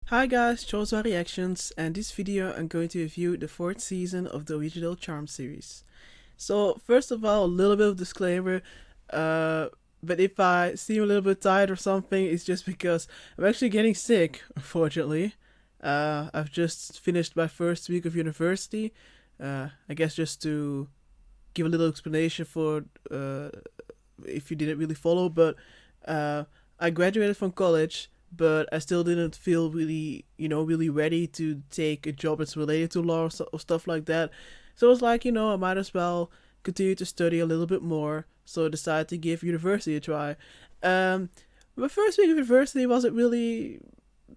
Hi guys, Chosa Reactions, and this video I'm going to review the fourth season of the original Charm series. So first of all, a little bit of disclaimer, uh, but if I seem a little bit tired or something, it's just because I'm actually getting sick, unfortunately. I've just finished my first week of university. I guess just to give a little explanation for if you didn't really follow, but uh, I graduated from college, but I still didn't feel really, really ready to take a job that's related to law or stuff like that. So I was like, I might as well continue to study a little bit more. So I decided to give university a try. Um, my first week of university wasn't really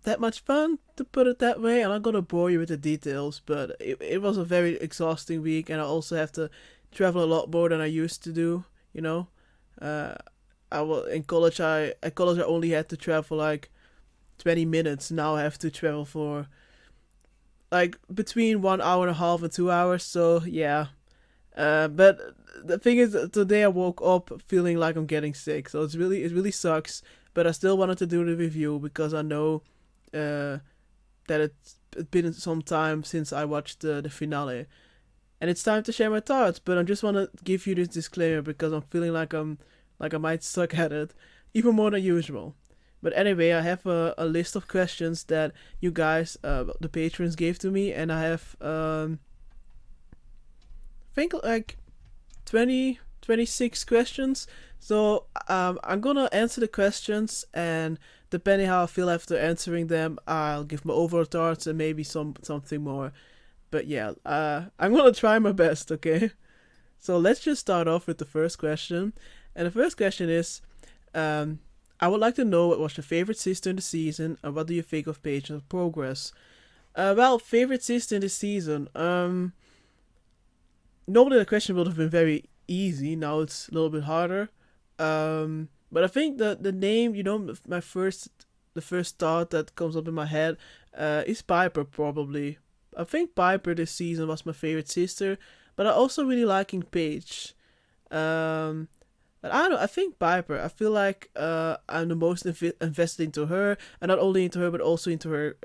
that much fun, to put it that way. I'm not gonna bore you with the details, but it was a very exhausting week, and I also have to travel a lot more than I used to do. You know, uh, I was in college. I only had to travel like 20 minutes. Now I have to travel for like between 1 hour and a half and 2 hours. So yeah. But the thing is, today I woke up feeling like I'm getting sick. So it really sucks. But I still wanted to do the review because I know uh, that it's been some time since I watched the finale, and it's time to share my thoughts. But I just want to give you this disclaimer because I'm feeling like I might suck at it, even more than usual. But anyway, I have a list of questions that you guys, the patrons, gave to me, and I have I think like 26 questions. So I'm gonna answer the questions, and depending how I feel after answering them, I'll give my overall thoughts and maybe something more. But yeah, I'm gonna try my best. Okay. So let's just start off with the first question, and the first question is, um, I would like to know what was your favorite sister in the season, and what do you think of Paige's progress? Well, favorite sister in the season. Normally the question would have been very easy. Now it's a little bit harder. But I think the name, the first thought that comes up in my head, is Piper probably. I think Piper this season was my favorite sister, but I also really liking Paige. Um, but I don't know. I think Piper. I feel like I'm the most invested into her, and not only into her, but also into her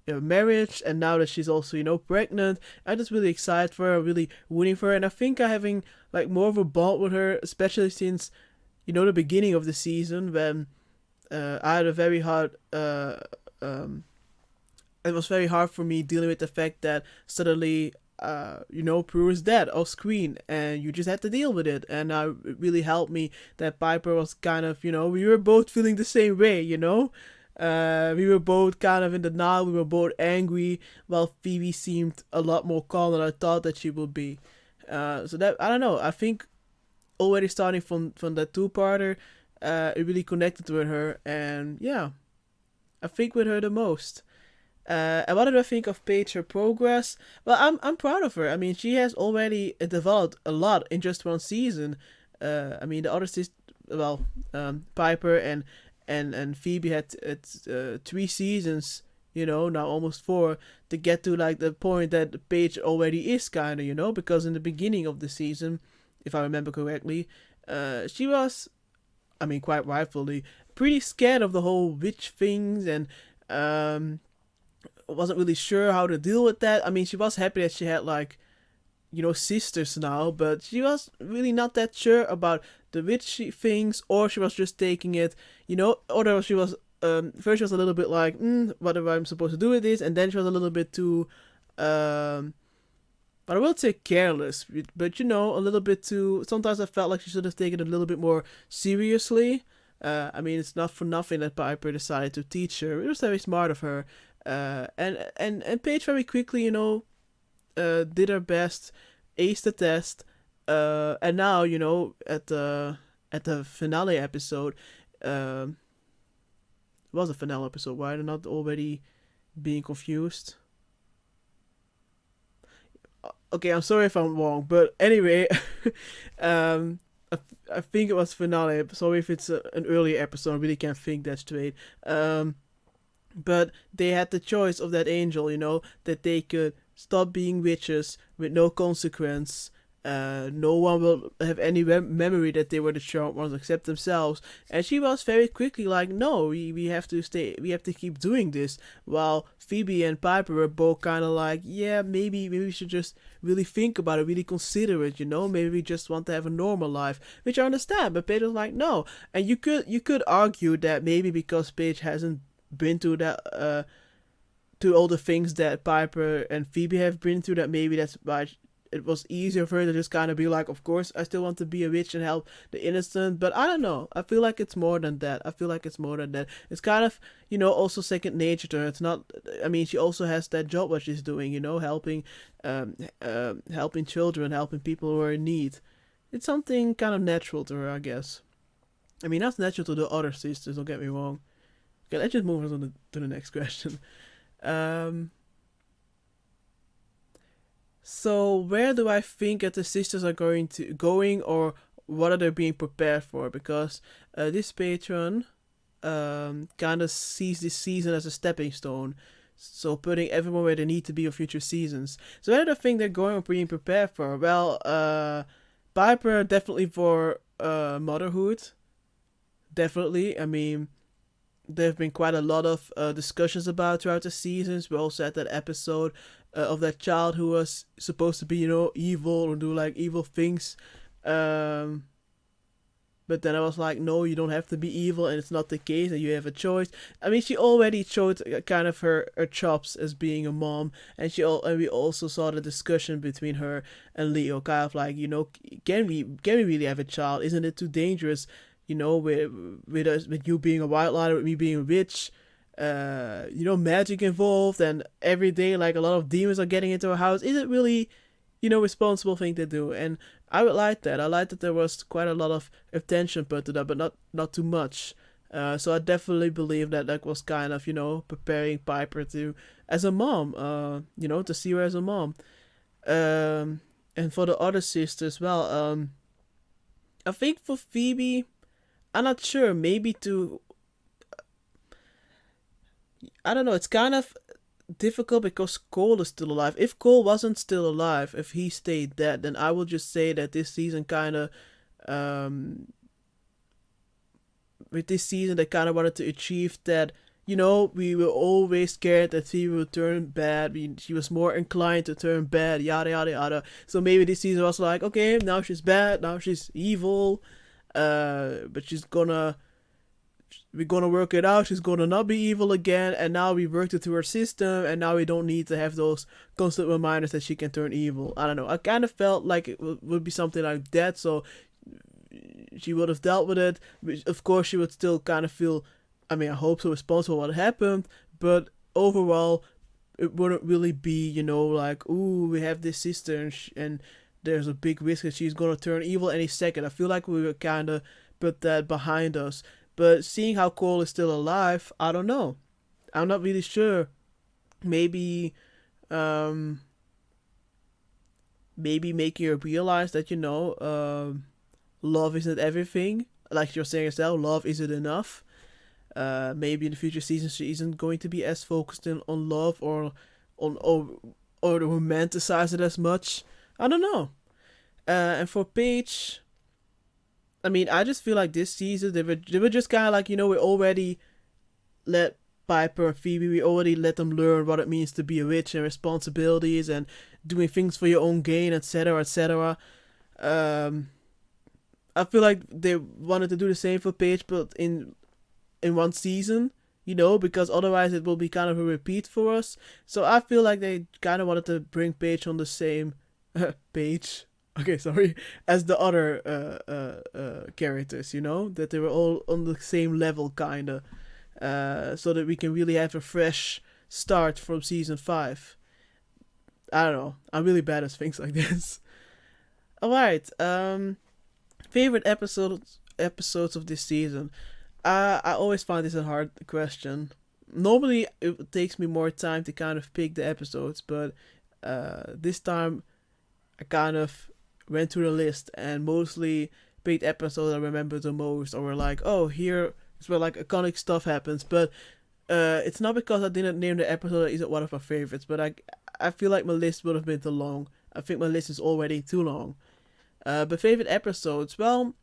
marriage. And now that she's also pregnant, I'm just really excited for her, really rooting for her. And I think I'm having like more of a bond with her, especially since the beginning of the season when I had a very hard. It was very hard for me dealing with the fact that suddenly Prue is dead off screen, and you just had to deal with it. And it really helped me that Piper was kind of, we were both feeling the same way. We were both kind of in denial, we were both angry, while Phoebe seemed a lot more calm than I thought that she would be. So that, I don't know, I think already starting from that two-parter, it really connected with her, and yeah, I think with her the most. And what did I think of Paige, her progress? Well, I'm proud of her. I mean, she has already developed a lot in just one season. I mean, the other well, Piper and Phoebe had 3 seasons. Now almost 4 to get to like the point that Paige already is kind of. Because in the beginning of the season, if I remember correctly, she was, I mean, quite rightfully, pretty scared of the whole witch things, and wasn't really sure how to deal with that. I mean, she was happy that she had like sisters now, but she was really not that sure about the witchy things, or she was just taking it, or she was first she was a little bit like, what am I supposed to do with this, and then she was a little bit too, but I will say careless, but a little bit too. Sometimes I felt like she should have taken it a little bit more seriously. I mean, it's not for nothing that Piper decided to teach her. It was very smart of her. And Paige very quickly, did her best, aced the test, and now at the finale episode, it was a finale episode. Why am I not already being confused? Okay, I'm sorry if I'm wrong, but anyway, um, I think it was finale. Sorry if it's an earlier episode. I really can't think that straight. But they had the choice of that angel, that they could stop being witches with no consequence, No one will have any memory that they were the charmed ones except themselves. And she was very quickly like, no, we have to stay, we have to keep doing this. While Phoebe and Piper were both kind of like, yeah, maybe we should just really think about it, really consider it, you know. Maybe we just want to have a normal life, which I understand. But Paige was like, no. And you could argue that maybe because Paige hasn't been through that. To all the things that Piper and Phoebe have been through, that maybe that's why it was easier for her to just kind of be like, of course, I still want to be a witch and help the innocent. But I don't know. I feel like it's more than that. I feel like it's more than that. It's kind of, also second nature to her. It's not, I mean, she also has that job what she's doing, helping children, helping people who are in need. It's something kind of natural to her, I guess. I mean, that's natural to the other sisters, don't get me wrong. Okay, let's just move on to the next question. Um, so where do I think that the sisters are going, or what are they being prepared for? Because this patron kind of sees this season as a stepping stone, so putting everyone where they need to be for future seasons. So where do I think they're going or being prepared for? Well, Piper definitely for motherhood. Definitely. I mean, there have been quite a lot of discussions about throughout the seasons. We also had that episode of that child who was supposed to be, evil or do like evil things. Um, but then I was like, no, you don't have to be evil, and it's not the case, and you have a choice. I mean, she already showed kind of her chops as being a mom, and and we also saw the discussion between her and Leo, kind of like, can we really have a child? Isn't it too dangerous? With you being a wildlife, with me being a witch, magic involved, and every day like a lot of demons are getting into our house. Is it really, responsible thing to do? And I would like that. I like that there was quite a lot of attention put to that, but not too much. So I definitely believe that was kind of preparing Piper to as a mom. To see her as a mom. And for the other sisters, well, I think for Phoebe, I'm not sure. Maybe I don't know. It's kind of difficult because Cole is still alive. If Cole wasn't still alive, if he stayed dead, then I would just say that this season kind of, with this season, they kind of wanted to achieve that. We were always scared that Phoebe would turn bad. She was more inclined to turn bad, yada yada yada. So maybe this season was like, okay, now she's bad, now she's evil, but we're gonna work it out. She's gonna not be evil again, and now we worked it through her system, and now we don't need to have those constant reminders that she can turn evil. I don't know. I kind of felt like it would be something like that. So she would have dealt with it. Of course, she would still kind of feel. I mean, I hope so, responsible for what happened, but overall, it wouldn't really be, like, ooh, we have this sister, and there's a big risk that she's gonna turn evil any second. I feel like we were kind of put that behind us. But seeing how Cole is still alive, I don't know. I'm not really sure. Maybe, maybe making her realize that love isn't everything. Like you're saying yourself, love isn't enough. Maybe in the future seasons she isn't going to be as focused on love or to romanticize it as much. I don't know. And for Paige, I mean, I just feel like this season they were just kind of like, we already let Piper and Phoebe, we already let them learn what it means to be a witch and responsibilities and doing things for your own gain, etc., etc. I feel like they wanted to do the same for Paige, but in one season, because otherwise it will be kind of a repeat for us. So I feel like they kind of wanted to bring Paige on the same page. Okay, sorry, as the other characters, that they were all on the same level, kind of, so that we can really have a fresh start from season 5. I don't know. I'm really bad at things like this. All right. Favorite episodes of this season. I always find this a hard question. Normally, it takes me more time to kind of pick the episodes, but this time I kind of went through the list and mostly picked episodes I remember the most, or were like, oh, here is where like iconic stuff happens. But it's not because I didn't name the episode that isn't one of my favorites, but I feel like my list would have been too long. I think my list is already too long. But favorite episodes, well,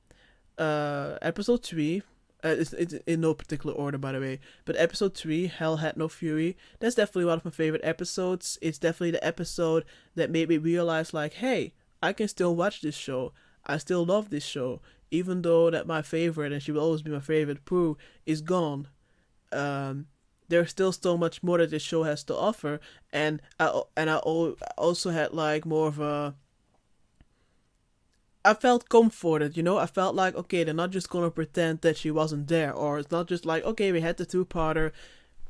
episode 3, it's in no particular order, by the way, but episode 3, Hell Had No Fury, that's definitely one of my favorite episodes. It's definitely the episode that made me realize, like, hey, I can still watch this show. I still love this show, even though that my favorite, and she will always be my favorite, Prue, is gone. Um, there's still so much more that this show has to offer, and I also had like more of a, I felt comforted, you know. I felt like, okay, they're not just gonna pretend that she wasn't there, or it's not just like, okay, we had the two-parter,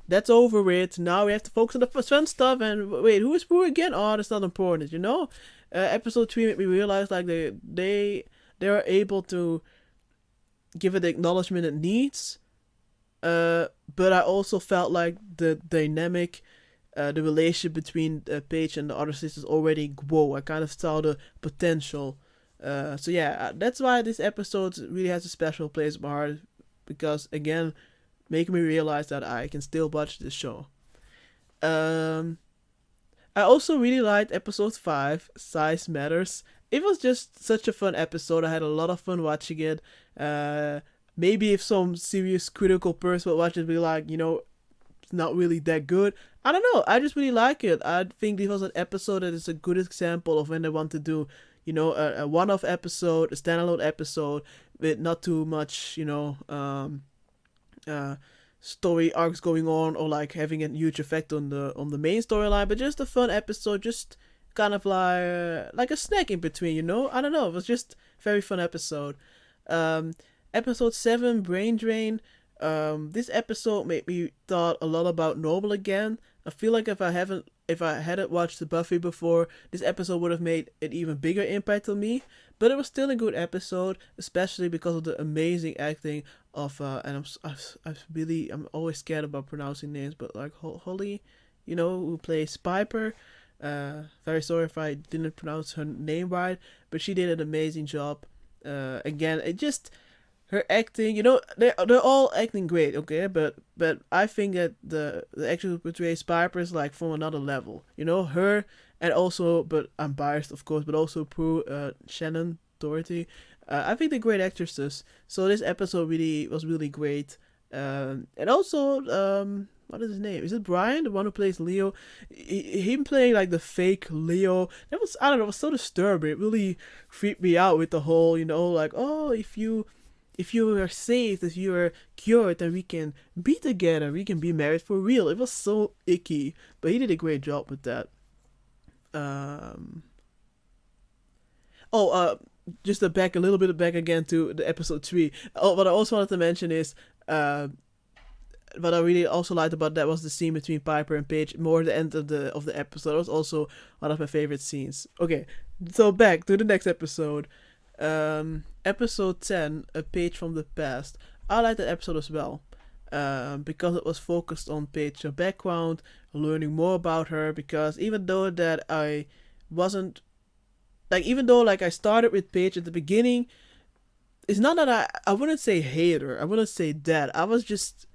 that's over with. Now we have to focus on the fun stuff. And wait, who is Prue again? Oh, that's not important, you know. Episode 3 made me realize like they are able to give it the acknowledgement it needs. But I also felt like the dynamic, the relationship between Paige and the other sisters already grow. I kind of saw the potential. So yeah, that's why this episode really has a special place in my heart, because again, making me realize that I can still watch this show. Um, I also really liked episode 5, Size Matters. It was just such a fun episode. I had a lot of fun watching it. Uh, Maybe if some serious critical person would watch it, be like, it's not really that good. I don't know. I just really like it. I think this was an episode that is a good example of when they want to do, a one-off episode, a standalone episode with not too much, uh, story arcs going on, or like having a huge effect on the main storyline, but just a fun episode, just kind of like a snack in between, I don't know. It was just a very fun episode. Um, Episode 7, Brain Drain. This episode made me thought a lot about Noble again. I feel like if I hadn't watched the Buffy before, this episode would have made an even bigger impact on me. But it was still a good episode, especially because of the amazing acting of and I'm always scared about pronouncing names, but like Holly, who plays Piper. Very sorry if I didn't pronounce her name right, but she did an amazing job. Again, it just, her acting, they're all acting great, okay, but I think that the actress who portrays Piper is like from another level, her, and also, but I'm biased of course, but also Prue, Shannon Doherty, I think they're great actresses. So this episode really was really great, and also, what is his name? Is it Brian, the one who plays Leo? Him playing like the fake Leo. That was, I don't know, it was so disturbing. It really freaked me out with the whole, like, oh, if you are saved, if you are cured, then we can be together. We can be married for real. It was so icky, but he did a great job with that. Um. Oh, just to back a little bit back again to the episode 3. Oh, what I also wanted to mention is, what I really also liked about that was the scene between Piper and Paige more at the end of the episode. It was also one of my favorite scenes. Okay, so back to the next episode. Episode 10, A Page from the Past. I liked that episode as well, because it was focused on Paige's background, learning more about her, because even though that I wasn't, like, even though like I started with Paige at the beginning, it's not that I wouldn't say hate her, I wouldn't say that, I was just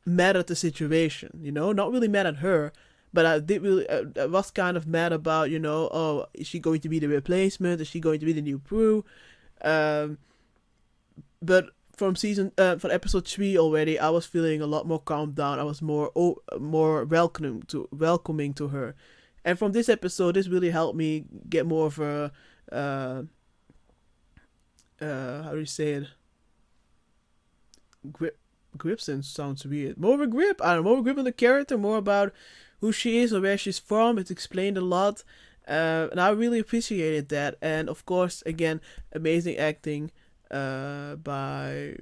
mad at the situation, not really mad at her, but I did really, I was kind of mad about, oh, is she going to be the replacement? Is she going to be the new Prue? But from episode 3 already, I was feeling a lot more calmed down. I was more welcoming to her, and from this episode, this really helped me get more of a, how do you say it? Grip sounds weird. More of a grip. I don't know, more of a grip on the character, more about who she is or where she's from. It's explained a lot, and I really appreciated that. And of course, again, amazing acting by,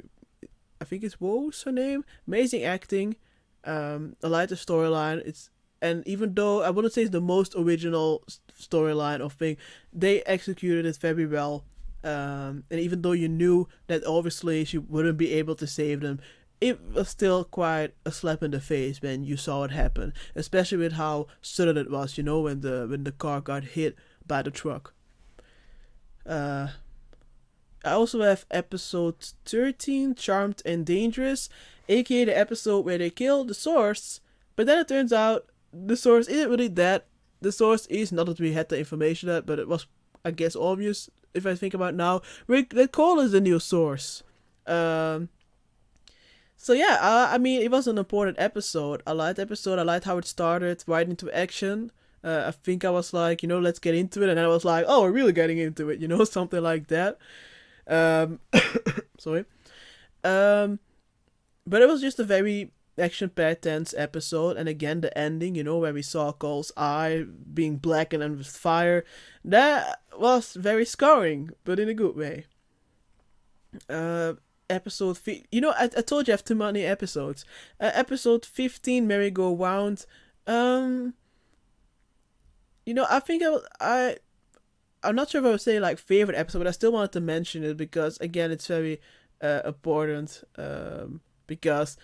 I think it's Wo's her name. Amazing acting. I like the storyline. And even though I wouldn't say it's the most original storyline of thing, they executed it very well. And even though you knew that obviously she wouldn't be able to save them, it was still quite a slap in the face when you saw it happen, especially with how sudden it was, when the car got hit by the truck. I also have episode 13, Charmed and Dangerous, aka the episode where they kill the Source, but then it turns out the Source isn't really that. The Source is, not that we had the information that, but it was, I guess, obvious if I think about now, that Cole is the new source. Um, so yeah, I mean, it was an important episode. I liked the episode. I liked how it started right into action. I think I was like, let's get into it, and then I was like, oh, we're really getting into it, something like that. Um, sorry. Um, but it was just a very action-packed, tense episode, and again, the ending, where we saw Cole's eye being blackened and with fire, that was very scarring, but in a good way. Uh, episode, I told you I have too many episodes. Episode 15, Merry Go Round. Um, I think I'm not sure if I would say like favorite episode, but I still wanted to mention it because again, it's very important. Because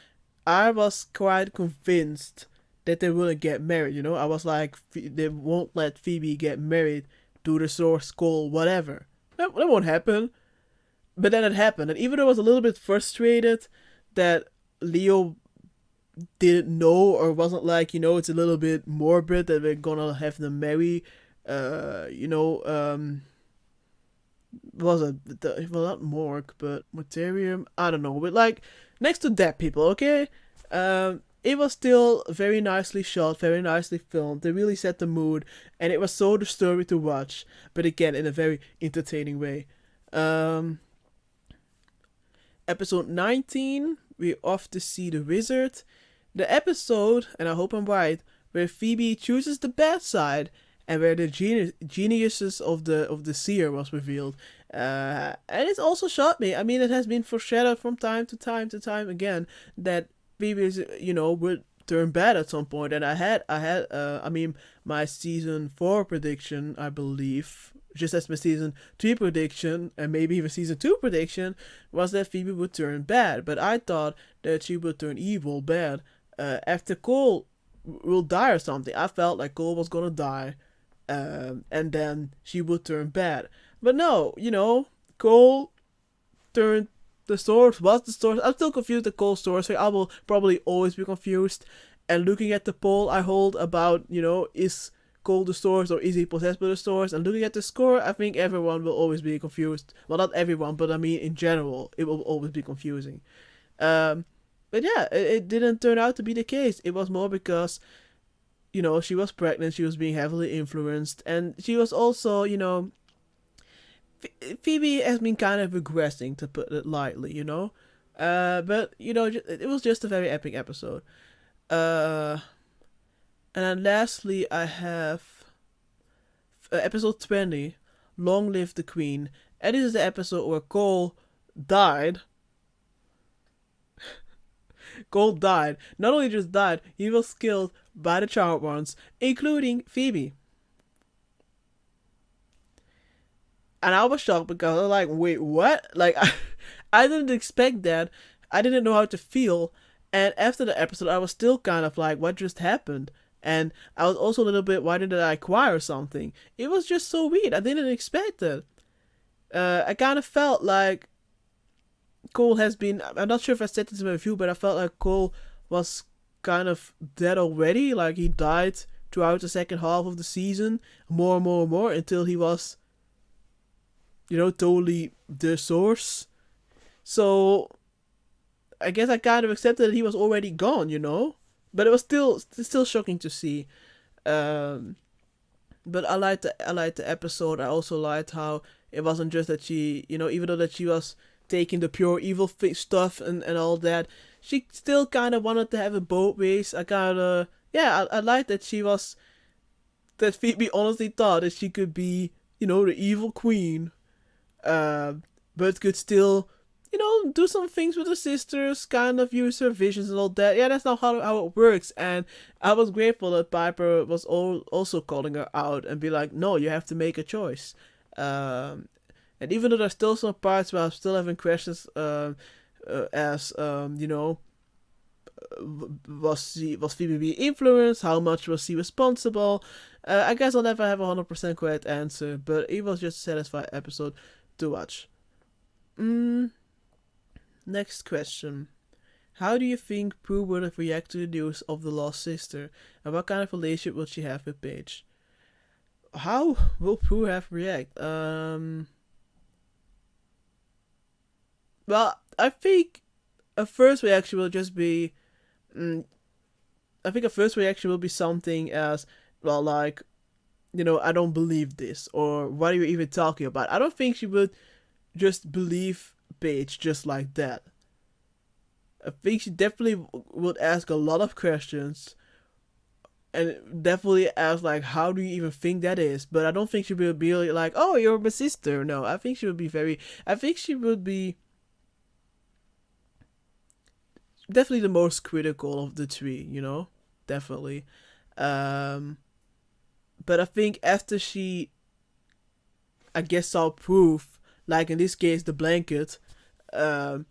I was quite convinced that they wouldn't get married. I was like, they won't let Phoebe get married to the Source Cole, whatever. That won't happen. But then it happened, and even though I was a little bit frustrated that Leo didn't know or wasn't like, it's a little bit morbid that we're gonna have them marry, was it, well, not Morg, but Materium, I don't know, but like, next to dead people, okay? It was still very nicely shot, very nicely filmed, they really set the mood, and it was so disturbing to watch, but again, in a very entertaining way. Episode 19, we're off to see the wizard. The episode, and I hope I'm right, where Phoebe chooses the bad side and where the geniuses of the seer was revealed. And it also shocked me. I mean, it has been foreshadowed from time to time again that Phoebe is, would turn bad at some point. And I mean, my season 4 prediction, I believe, just as my season 3 prediction, and maybe even season 2 prediction, was that Phoebe would turn bad. But I thought that she would turn evil bad after Cole will die or something. I felt like Cole was gonna die, and then she would turn bad. But no, Cole turned the source, was the source. I'm still confused the Cole source. I will probably always be confused. And looking at the poll I hold about, is Cole the source or is he possessed by the source? And looking at the score, I think everyone will always be confused. Well, not everyone, but I mean in general, it will always be confusing. But yeah, it didn't turn out to be the case. It was more because, she was pregnant, she was being heavily influenced, and she was also, Phoebe has been kind of regressing, to put it lightly, but, it was just a very epic episode. And then lastly, I have episode 20, Long Live the Queen. And this is the episode where Cole died. Cole died. Not only just died, he was killed by the Child Ones, including Phoebe. And I was shocked because I was like, wait, what? Like, I didn't expect that. I didn't know how to feel. And after the episode, I was still kind of like, what just happened? And I was also a little bit, why did I cry or something? It was just so weird. I didn't expect it. I kind of felt like Cole has been, I'm not sure if I said this in my review, but I felt like Cole was kind of dead already. Like he died throughout the second half of the season, more and more and more, until he was, totally the source. So I guess I kind of accepted that he was already gone, but it was still shocking to see. But I liked the episode. I also liked how it wasn't just that she, even though that she was taking the pure evil stuff and all that, she still kind of wanted to have it both ways. I liked that that Phoebe honestly thought that she could be, the evil queen, but could still, do some things with her sisters, kind of use her visions and all that. Yeah, that's not how it works. And I was grateful that Piper was also calling her out and be like, no, you have to make a choice. And even though there's still some parts where I'm still having questions, as was Phoebe being influenced? How much was she responsible? I guess I'll never have a 100% correct answer, but it was just a satisfying episode to watch. Next question. How do you think Prue would have reacted to the news of the lost sister, and what kind of relationship will she have with Paige? How will Prue have react? Well, I think a first reaction will just be, mm, I think a first reaction will be something as, well, like, I don't believe this, or what are you even talking about? I don't think she would just believe Paige just like that. I think she definitely would ask a lot of questions, and definitely ask like, how do you even think that is? But I don't think she would be like, oh, you're my sister. No, I think she would be very. I think she would be definitely the most critical of the three. Definitely. Um, but I think after she, I guess, saw proof, like in this case, the blanket, um,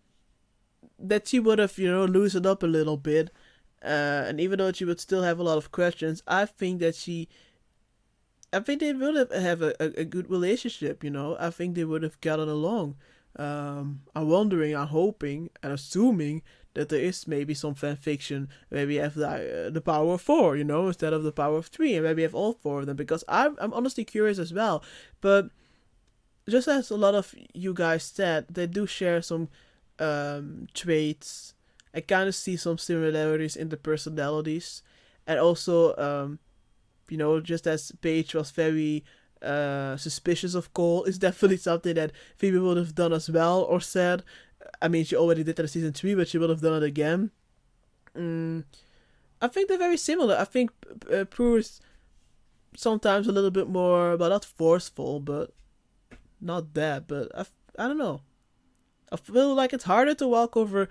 that she would have, loosened up a little bit. And even though she would still have a lot of questions, I think they would have a good relationship. I think they would have gotten along. I'm wondering, I'm hoping, and assuming that there is maybe some fan fiction. Maybe have the power of four, instead of the power of three, and maybe have all four of them. Because I'm honestly curious as well. But just as a lot of you guys said, they do share some traits. I kind of see some similarities in the personalities, and also, just as Paige was very suspicious of Cole, is definitely something that Phoebe would have done as well or said. I mean, she already did that in season 3, but she would have done it again. Mm, I think they're very similar. I think Prue is sometimes a little bit more, well, not forceful, but not that. But I don't know. I feel like it's harder to walk over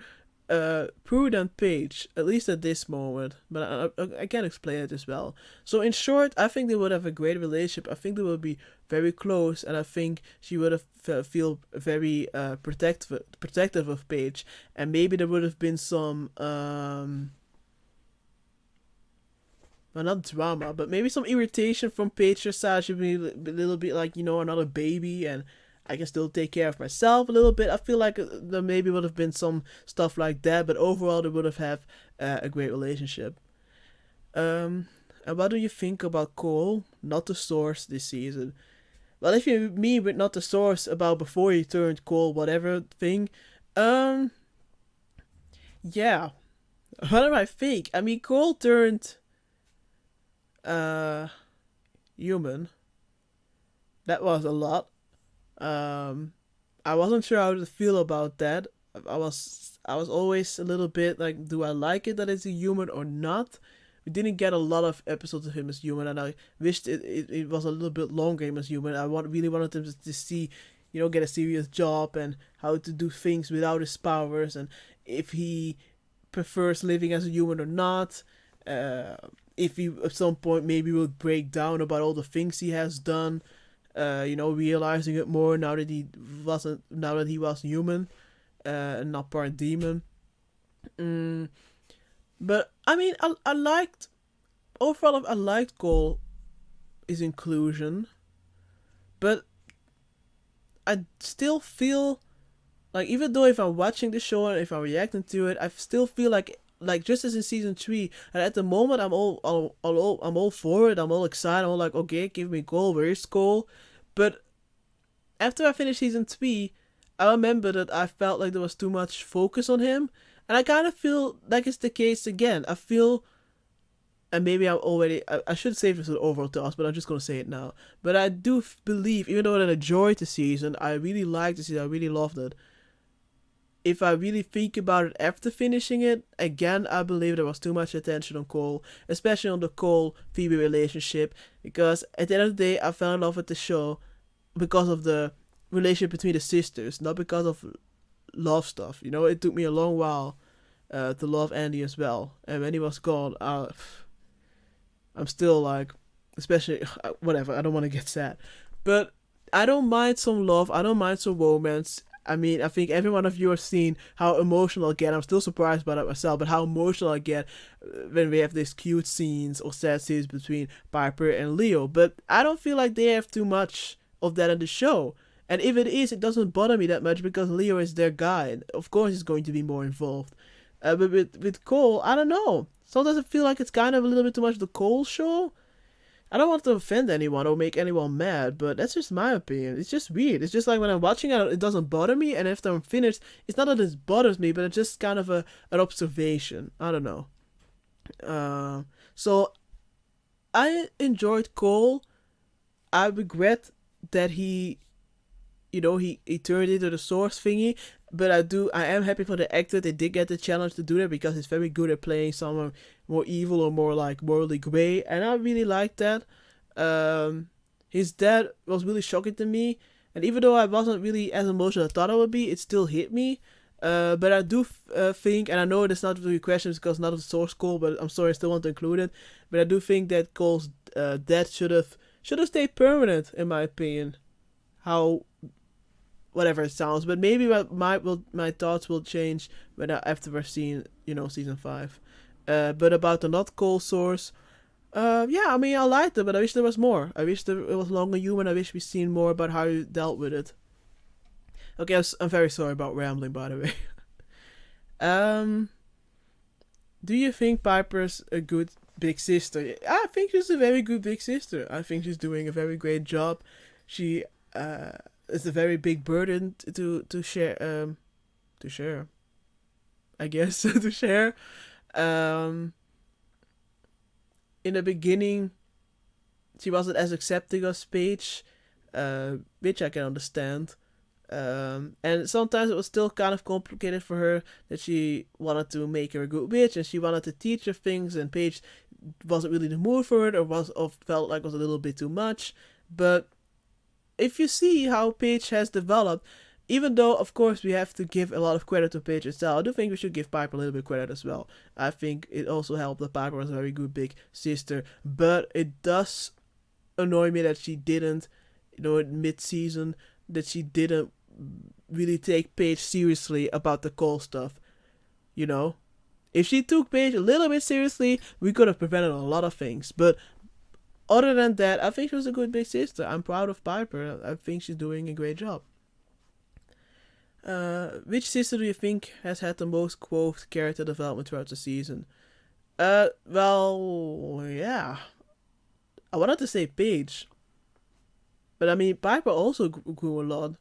Prue than Paige, at least at this moment. But I can explain it as well. So in short, I think they would have a great relationship. I think they would be very close, and I think she would have feel very protective of Paige, and maybe there would have been some well, not drama, but maybe some irritation from Patriots side. She'd be a little bit like, another baby, and I can still take care of myself a little bit. I feel like there maybe would have been some stuff like that, but overall they would have had a great relationship. And what do you think about Cole, not the source this season? Well, if you mean with not the source about before he turned Cole, whatever thing, um, yeah. What do I think? I mean, Cole turned uh human. That was a lot. Um, I wasn't sure how to feel about that. I was always a little bit like, do I like it that it's a human or not? We didn't get a lot of episodes of him as human, and I wished it was a little bit longer him as human. Really wanted him to see, get a serious job and how to do things without his powers, and if he prefers living as a human or not. Uh, if he at some point maybe will break down about all the things he has done, realizing it more now that he was human, and not part demon. Mm, but I mean, I liked overall. I liked Cole his inclusion, but I still feel like, even though if I'm watching the show and if I'm reacting to it, I still feel like just as in season 3, and at the moment I'm all for it. I'm all excited. I'm all like, okay, give me Cole. Where is Cole? But after I finished season 3, I remember that I felt like there was too much focus on him, and I kind of feel like it's the case again. I feel, and maybe I should save this as an overall thoughts, but I'm just gonna say it now. But I do believe, even though I enjoyed the season, I really liked the season. I really loved it. If I really think about it after finishing it, again, I believe there was too much attention on Cole, especially on the Cole Phoebe relationship, because at the end of the day, I fell in love with the show because of the relationship between the sisters, not because of love stuff. It took me a long while to love Andy as well, and when he was gone, I'm still like, especially whatever. I don't want to get sad, but I don't mind some love. I don't mind some romance. I mean, I think every one of you have seen how emotional I get. I'm still surprised by that myself, but how emotional I get when we have these cute scenes or sad scenes between Piper and Leo. But I don't feel like they have too much of that in the show. And if it is, it doesn't bother me that much because Leo is their guy. And of course, he's going to be more involved. But with Cole, I don't know. Sometimes I feel like it's kind of a little bit too much the Cole show. I don't want to offend anyone or make anyone mad, but that's just my opinion. It's just weird. It's just like when I'm watching it, it doesn't bother me, and after I'm finished, it's not that it bothers me, but it's just kind of an observation. I don't know. Uh, so I enjoyed Cole. I regret that he turned into the source thingy, but I am happy for the actor. They did get the challenge to do that because he's very good at playing someone more evil or more like morally gray, and I really like that. His dad was really shocking to me, and even though I wasn't really as emotional as I thought I would be, it still hit me. But I do think, and I know it's not really questions because not of the source Cole, but I'm sorry, I still want to include it. But I do think that Cole's death should have stayed permanent, in my opinion. How whatever it sounds, but maybe my thoughts will change after I've seen season 5. But about the not Cole source, yeah, I mean I liked it, but I wish there was more. I wish it was longer human. I wish we seen more about how you dealt with it. Okay, I'm very sorry about rambling, by the way. um, do you think Piper's a good big sister? I think she's a very good big sister. I think she's doing a very great job. She is a very big burden to share. To share, I guess to share. Um, in the beginning, she wasn't as accepting of Paige, which I can understand. And sometimes it was still kind of complicated for her that she wanted to make her a good witch and she wanted to teach her things, and Paige wasn't really in the mood for it or felt like it was a little bit too much. But if you see how Paige has developed, even though of course we have to give a lot of credit to Paige itself, I do think we should give Piper a little bit of credit as well. I think it also helped that Piper was a very good big sister, but it does annoy me that she didn't, in mid-season, that she didn't really take Paige seriously about the Cole stuff. If she took Paige a little bit seriously, we could have prevented a lot of things. But other than that, I think she was a good big sister. I'm proud of Piper. I think she's doing a great job. Which sister do you think has had the most quote character development throughout the season? Well, yeah. I wanted to say Paige. But I mean, Piper also grew a lot.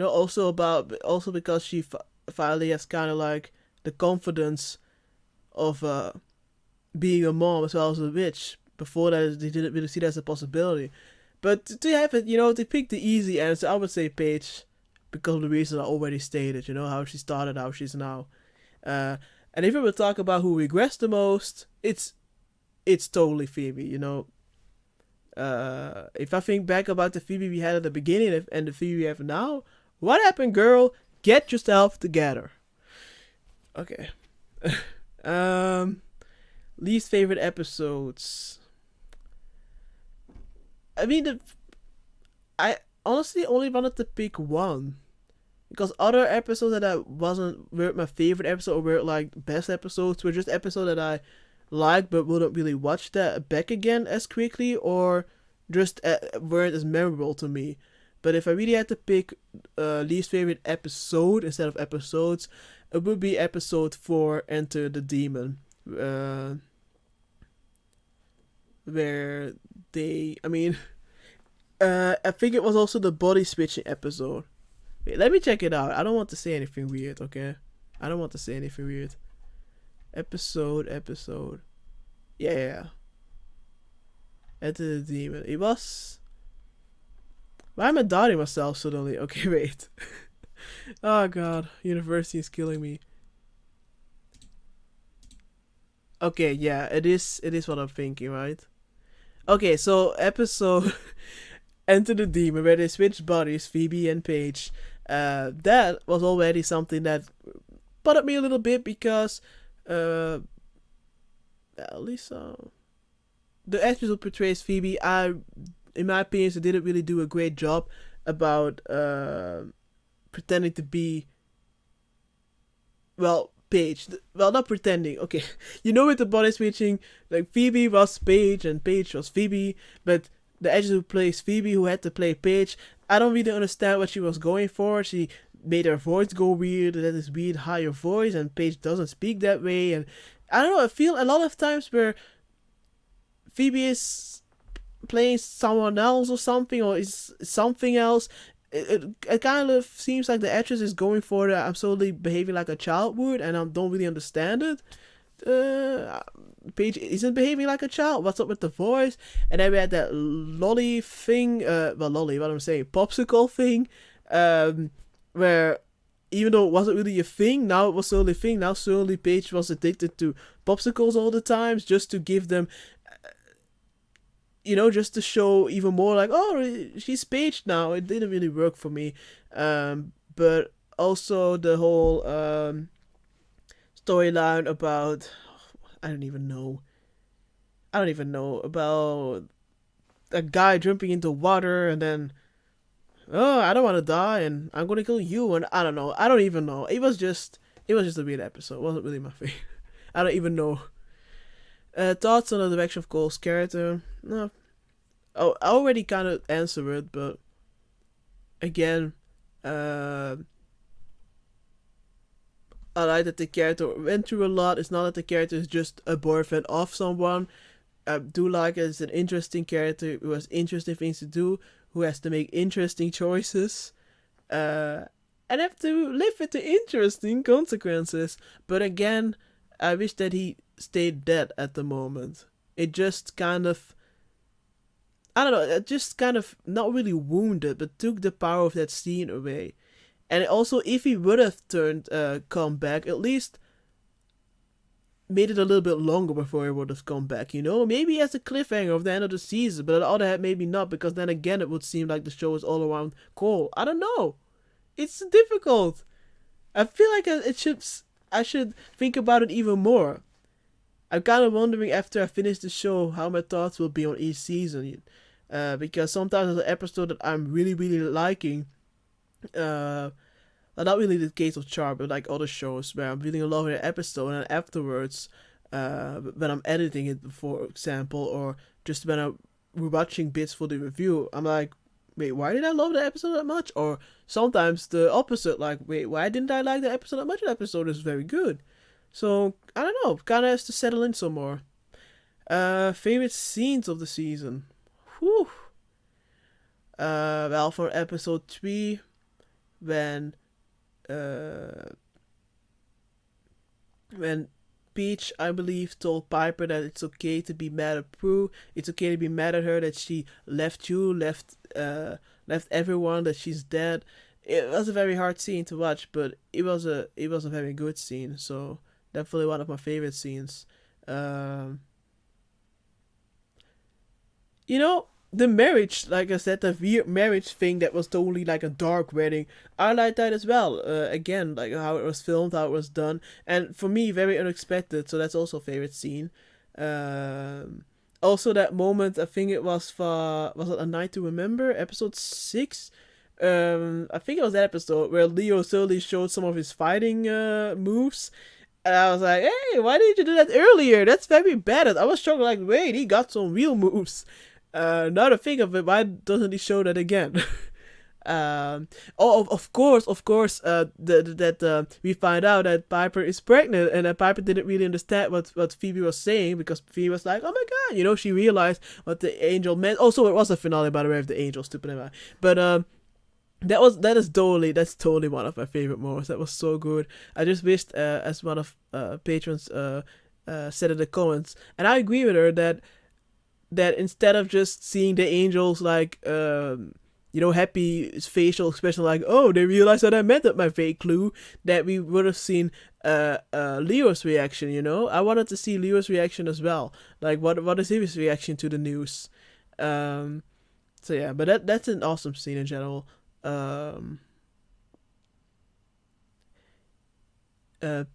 Also because she finally has kind of like the confidence of being a mom as well as a witch. Before that, they didn't really see that as a possibility. But to have it, to pick the easy answer, I would say Paige, because of the reasons I already stated. How she started, how she's now. And if we would talk about who regressed the most, it's totally Phoebe. If I think back about the Phoebe we had at the beginning and the Phoebe we have now, what happened, girl? Get yourself together. Okay. Least favorite episodes. I mean, I honestly only wanted to pick one. Because other episodes that weren't my favorite episode or weren't like best episodes, were just episodes that I liked but wouldn't really watch that back again as quickly, or just weren't as memorable to me. But if I really had to pick least favorite episode instead of episodes, it would be episode 4, Enter the Demon. Where I think it was also the body switching episode. Wait, let me check it out. I don't want to say anything weird, okay? I don't want to say anything weird. Episode. Yeah. Enter the Demon. It was... Why am I doubting myself suddenly? Okay, wait. Oh god, university is killing me. Okay, yeah, it is what I'm thinking, right? Okay, so episode Enter the Demon, where they switch bodies, Phoebe and Paige. That was already something that bothered me a little bit because at least the actress who portrays Phoebe, in my opinion, they didn't really do a great job about pretending to be, well, Paige. Well, not pretending. Okay, with the body switching, like Phoebe was Paige and Paige was Phoebe, but the actress who plays Phoebe, who had to play Paige, I don't really understand what she was going for. She made her voice go weird, that is weird higher voice, and Paige doesn't speak that way, and I don't know. I feel a lot of times where Phoebe is playing someone else or something, or is something else. It kind of seems like the actress is going for that I'm slowly behaving like a child would, and I don't really understand it. Paige isn't behaving like a child. What's up with the voice? And then we had that lolly thing. Lolly, what I'm saying, popsicle thing. Where even though it wasn't really a thing, now it was slowly a thing. Now slowly Paige was addicted to popsicles all the times, just to give them, just to show even more like, oh, she's Paige now. It didn't really work for me. But also the whole storyline about, I don't even know about a guy jumping into water and then, oh, I don't want to die and I'm gonna kill you, and I don't know. I don't even know. It was just a weird episode. It wasn't really my favorite. I don't even know. Thoughts on the direction of Cole's character? No. Oh, I already kind of answered it, but again, I like that the character went through a lot. It's not that the character is just a boyfriend of someone. I do like it. It's an interesting character who has interesting things to do, who has to make interesting choices, and have to live with the interesting consequences. But again, I wish that he stayed dead at the moment. It just kind of, I don't know, it just kind of not really wounded, but took the power of that scene away. And also, if he would have come back, at least made it a little bit longer before he would have come back, Maybe as a cliffhanger of the end of the season, but on the other hand, maybe not, because then again, it would seem like the show is all around Cole. I don't know. It's difficult. I feel like I should think about it even more. I'm kind of wondering after I finish the show how my thoughts will be on each season. Because sometimes there's an episode that I'm really, really liking. Not really the case of Charm, but like other shows where I'm really in love with an episode, and then afterwards, when I'm editing it, for example, or just when I'm watching bits for the review, I'm like, wait, why did I love the episode that much? Or sometimes the opposite, like, wait, why didn't I like the episode that much? The episode is very good. So, I don't know, kind of has to settle in some more. Favorite scenes of the season? Whew. Well, for episode 3, when Peach, I believe, told Piper that it's okay to be mad at Prue. It's okay to be mad at her that she left everyone, that she's dead. It was a very hard scene to watch, but it was a very good scene. So definitely one of my favorite scenes. The marriage, like I said, the weird marriage thing that was totally like a dark wedding. I like that as well. Again, like how it was filmed, how it was done, and for me, very unexpected. So that's also a favorite scene. Also that moment, I think it was it A Night to Remember, episode 6. I think it was that episode where Leo slowly showed some of his fighting moves. And I was like, hey, why didn't you do that earlier? That's very bad. I was shocked, like, wait, he got some real moves. Now to think of it, why doesn't he show that again? Of course, we find out that Piper is pregnant, and that Piper didn't really understand what Phoebe was saying, because Phoebe was like, oh my god, she realized what the angel meant. Also, it was a finale, by the way, of the angel, stupid am I. But, that's totally one of my favorite moments. That was so good. I just wished, as one of patrons said in the comments, and I agree with her that instead of just seeing the angels like happy facial expression, like, oh, they realized that I meant it, my fake clue, that we would have seen Leo's reaction. I wanted to see Leo's reaction as well, like what is his reaction to the news. So yeah, but that's an awesome scene in general.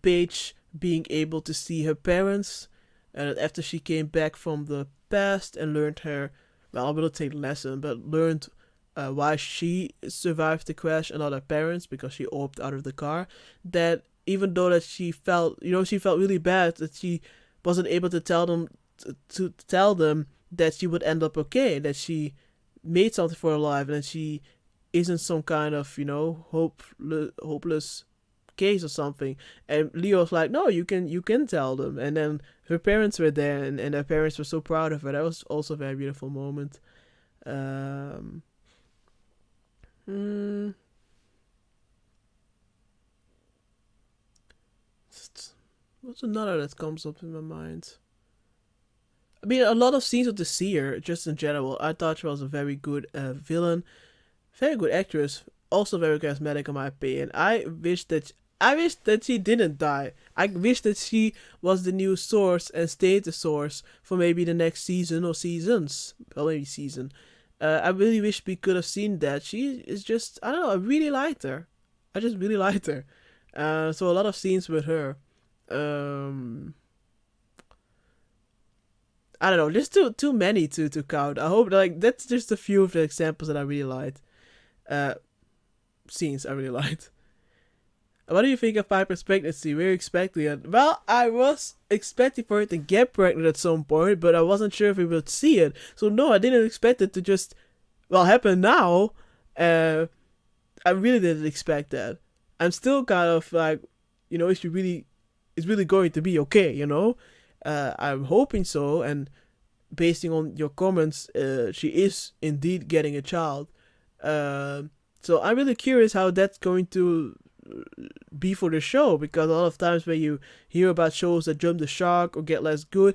Paige being able to see her parents, and after she came back from the past and learned her, well, I will take lesson, but learned why she survived the crash and not her parents, because she opted out of the car. That even though that she felt really bad that she wasn't able to tell them that she would end up okay, that she made something for her life, and that she isn't some kind of hopeless case or something. And Leo's like, no, you can tell them. And then her parents were there, and her parents were so proud of her. That was also a very beautiful moment. Um, hmm, what's another that comes up in my mind? I mean, a lot of scenes with the seer, just in general, I thought she was a very good villain, very good actress, also very charismatic in my opinion. I wish that she didn't die. I wish that she was the new source and stayed the source for maybe the next season or seasons, or maybe season. I really wish we could have seen that. She is just, I don't know. I really liked her. I just really liked her. So a lot of scenes with her. Um, I don't know, just too many to count. I hope like that's just a few of the examples that I really liked. Uh, Scenes I really liked. What do you think of Piper's pregnancy? Were you expecting it? Well, I was expecting for her to get pregnant at some point, but I wasn't sure if we would see it. So no, I didn't expect it to just happen now. Uh, I really didn't expect that. I'm still kind of like, it's really going to be okay, I'm hoping so, and basing on your comments, she is indeed getting a child. So I'm really curious how that's going to be for the show, because a lot of times when you hear about shows that jump the shark or get less good,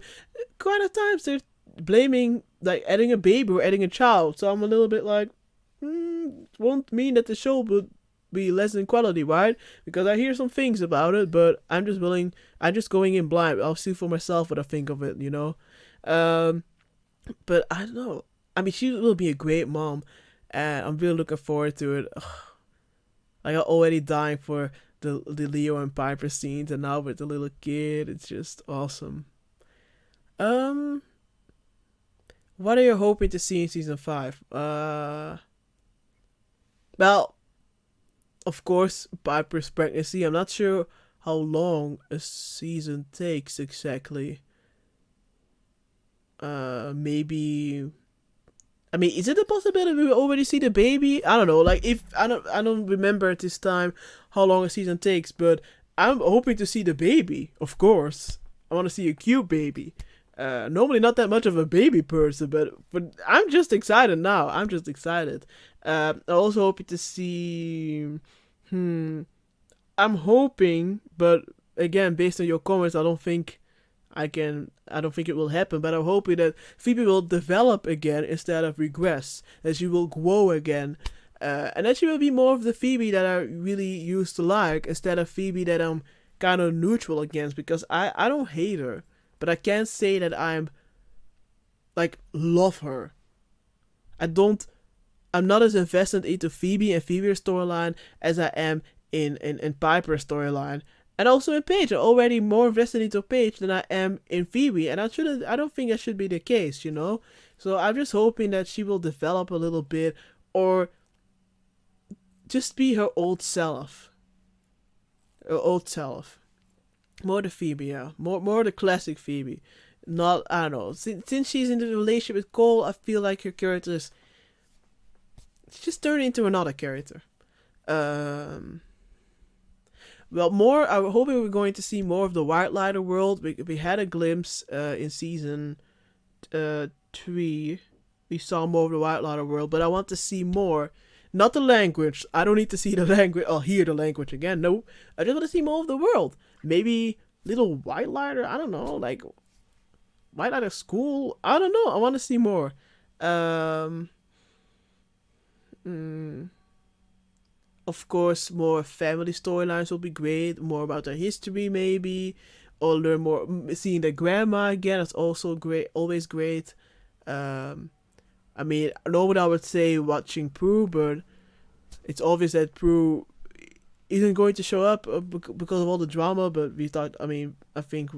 quite a times they're blaming like adding a baby or adding a child. So I'm a little bit like, won't mean that the show would be less in quality, right? Because I hear some things about it, but I'm just going in blind. I'll see for myself what I think of it. Um, but I don't know. I mean, she will be a great mom, and I'm really looking forward to it. Ugh, like I'm already dying for the Leo and Piper scenes, and now with the little kid, it's just awesome. Um, what are you hoping to see in season 5? Well, of course, Piper's pregnancy. I'm not sure how long a season takes exactly. Maybe. I mean, is it a possibility we already see the baby? I don't know. Like, if I don't remember at this time how long a season takes, but I'm hoping to see the baby. Of course, I want to see a cute baby. Normally not that much of a baby person, but I'm just excited now. I'm just excited. I also hoping to see. Hmm. I'm hoping, but again, based on your comments, I don't think it will happen, but I'm hoping that Phoebe will develop again instead of regress, that she will grow again, and that she will be more of the Phoebe that I really used to like, instead of Phoebe that I'm kind of neutral against, because I don't hate her, but I can't say that I'm, like, love her. I don't, I'm not as invested into Phoebe and Phoebe's storyline as I am in Piper's storyline. And also in Paige, I'm already more invested into Paige than I am in Phoebe, and I don't think that should be the case. So I'm just hoping that she will develop a little bit, or just be her old self, more the Phoebe, yeah, more the classic Phoebe. Not, I don't know. Since she's in the relationship with Cole, I feel like her character is just turning into another character. Um, Well, more. I'm hoping we're going to see more of the White Lighter world. We had a glimpse in season 3. We saw more of the White Lighter world, but I want to see more. Not the language. I don't need to see the language or hear the language again. No, I just want to see more of the world. Maybe little White Lighter. I don't know, like White Lighter school. I don't know. I want to see more. Um, mm, of course, more family storylines will be great. More about their history, maybe, or learn more. Seeing the grandma again is also great. Always great. Um, I mean, normally I would say watching Prue, but it's obvious that Prue isn't going to show up because of all the drama. But we thought, I mean, I think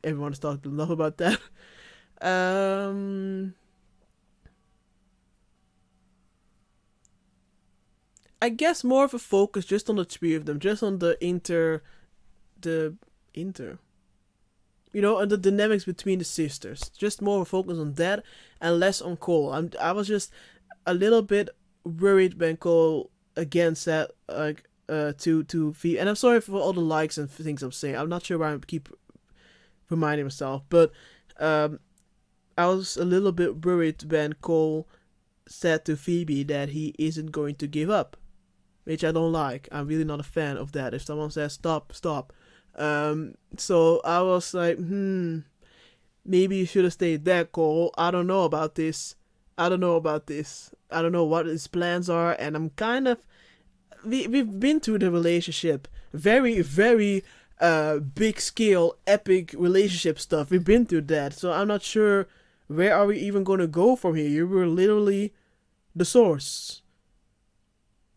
everyone's talking enough about that. Um, I guess more of a focus just on the three of them, just on the inter, and the dynamics between the sisters. Just more of a focus on that and less on Cole. I was just a little bit worried when Cole again said like to feed. And I'm sorry for all the likes and things I'm saying. I'm not sure why I keep reminding myself, but um, I was a little bit worried when Cole said to Phoebe that he isn't going to give up, which I don't like. I'm really not a fan of that. If someone says stop, stop. So I was like, maybe you should have stayed there, Cole. I don't know about this. I don't know about this. I don't know what his plans are, and I'm kind of. We've been through the relationship. Very, very big scale, epic relationship stuff. We've been through that. So I'm not sure where are we even going to go from here. You were literally the source.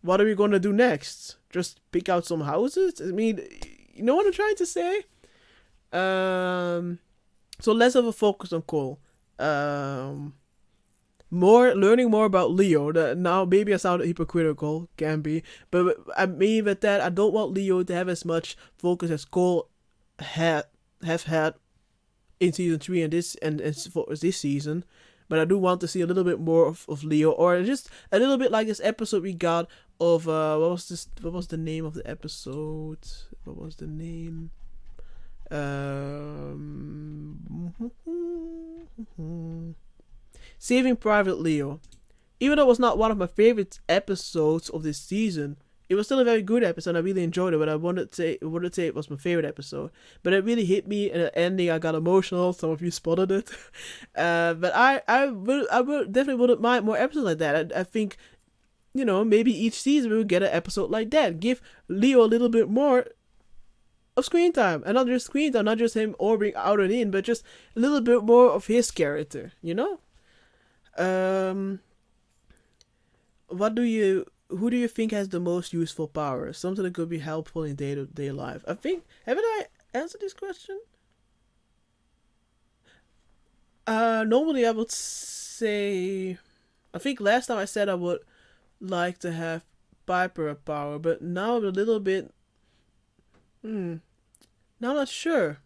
What are we going to do next? Just pick out some houses? I mean, you know what I'm trying to say? So less of a focus on Cole. More learning more about Leo. Now maybe I sound hypocritical, can be, but I mean with that I don't want Leo to have as much focus as Cole have had in season 3 and for this season. But I do want to see a little bit more of Leo, or just a little bit like this episode we got of what was the name of the episode? What was the name? Saving Private Leo. Even though it was not one of my favorite episodes of this season, it was still a very good episode. I really enjoyed it, but I wouldn't say it was my favorite episode. But it really hit me in the ending. I got emotional. Some of you spotted it. But I would definitely wouldn't mind more episodes like that. I think, maybe each season we would get an episode like that. Give Leo a little bit more of screen time, and not just screen time, not just him orbiting out and in, but just a little bit more of his character. Who do you think has the most useful power? Something that could be helpful in day-to-day life. I think, haven't I answered this question? Normally I would say, I think last time I said I would like to have Piper a power, but now I'm a little bit, now I'm not sure.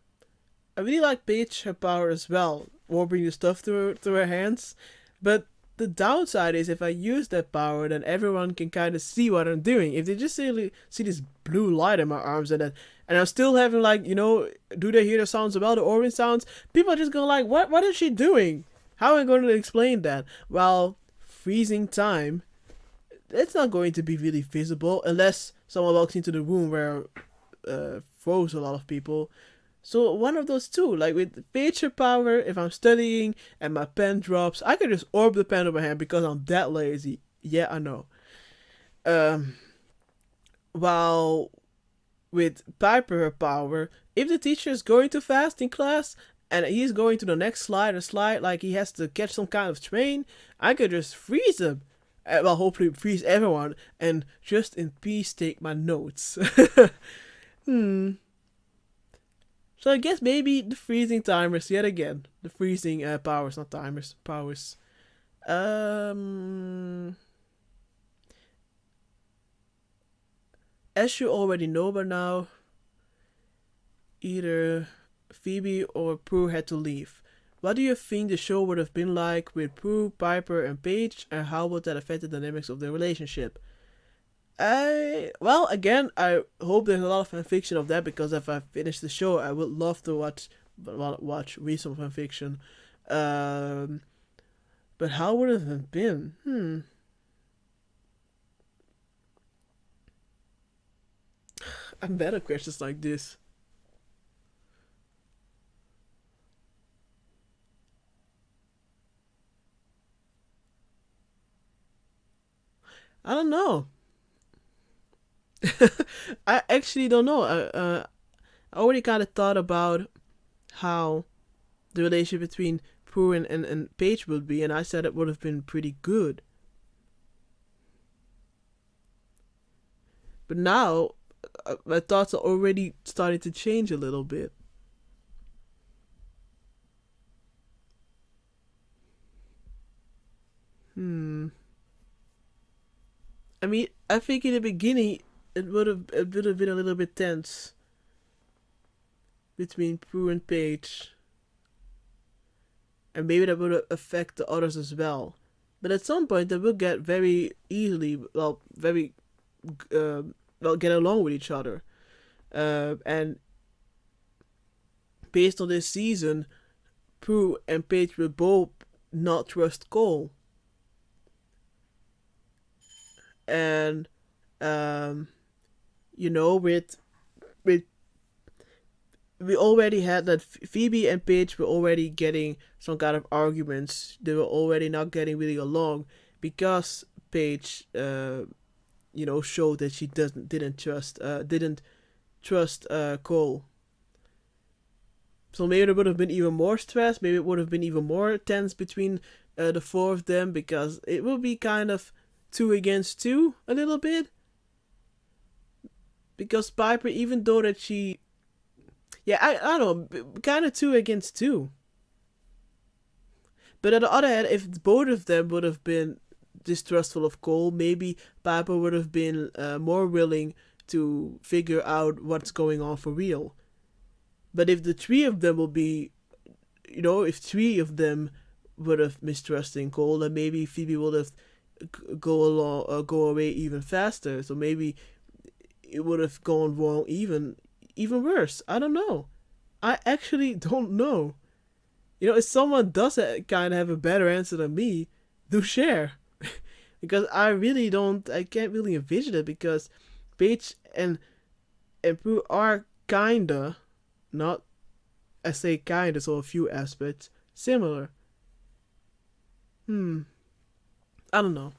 I really like Paige her power as well, warping the stuff through her hands. But the downside is if I use that power, then everyone can kind of see what I'm doing. If they just see this blue light in my arms and I'm still having do they hear the sounds as well, the orange sounds? People are just going like, what is she doing? How am I going to explain that? Well, freezing time, it's not going to be really visible unless someone walks into the room where froze a lot of people. So one of those two, like with Pager power, if I'm studying and my pen drops, I can just orb the pen with my hand because I'm that lazy. Yeah, I know. While with Piper power, if the teacher is going too fast in class and he's going to the next slide like he has to catch some kind of train, I could just freeze him. Well, hopefully freeze everyone and just in peace take my notes. So I guess maybe the freezing timers yet again. The freezing powers, not timers, powers. As you already know by now, either Phoebe or Prue had to leave. What do you think the show would have been like with Prue, Piper, and Paige, and how would that affect the dynamics of their relationship? I hope there's a lot of fanfiction of that, because if I finish the show, I would love to read some fanfiction. But how would it have been? I'm bad at questions like this. I don't know. I actually don't know. I already kind of thought about how the relationship between Prue and Paige would be, and I said it would have been pretty good. But now, my thoughts are already starting to change a little bit. I mean, I think in the beginning it would have been a little bit tense between Prue and Paige, and maybe that would affect the others as well. But at some point, they will get very easily, well, very get along with each other. And based on this season, Prue and Paige will both not trust Cole. And with we already had that Phoebe and Paige were already getting some kind of arguments. They were already not getting really along because Paige, showed that she didn't trust Cole. So maybe there would have been even more stress. Maybe it would have been even more tense between the four of them, because it will be kind of 2 against 2 a little bit. Because Piper, even though that she, yeah, I don't know, kind of 2 against 2. But on the other hand, if both of them would have been distrustful of Cole, maybe Piper would have been more willing to figure out what's going on for real. But if the three of them will be, if 3 of them would have mistrusting Cole, then maybe Phoebe would have go away even faster. So maybe it would have gone wrong even worse. I don't know. I actually don't know. If someone does kind of have a better answer than me, do share. Because I can't really envision it, because Paige and Prue are kinda, not, I say kinda, so a few aspects, similar. I don't know.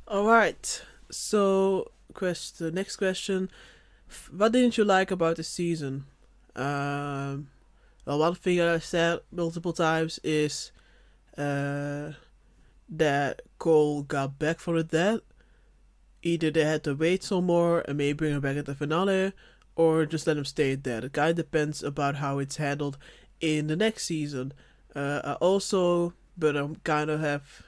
Alright, so the next question. What didn't you like about the season? Well, one thing that I said multiple times is that Cole got back from the dead. Either they had to wait some more and maybe bring him back at the finale, or just let him stay dead. It kind of depends about how it's handled in the next season. But I'm kind of have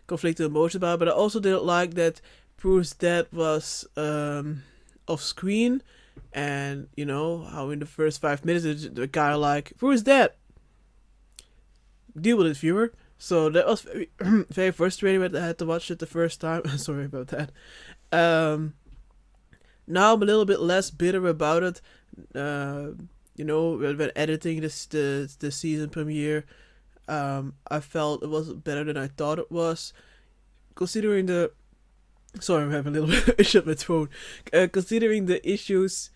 conflicted emotions about it, but I also didn't like that Prue's death was off screen, and how in the first 5 minutes the guy like, Prue's dead, deal with it, viewer. So that was very, very frustrating when I had to watch it the first time. Sorry about that. Now I'm a little bit less bitter about it. When editing the season premiere, I felt it was better than I thought it was, considering the. Sorry, I'm having a little bit of issue with my throat. Considering the issues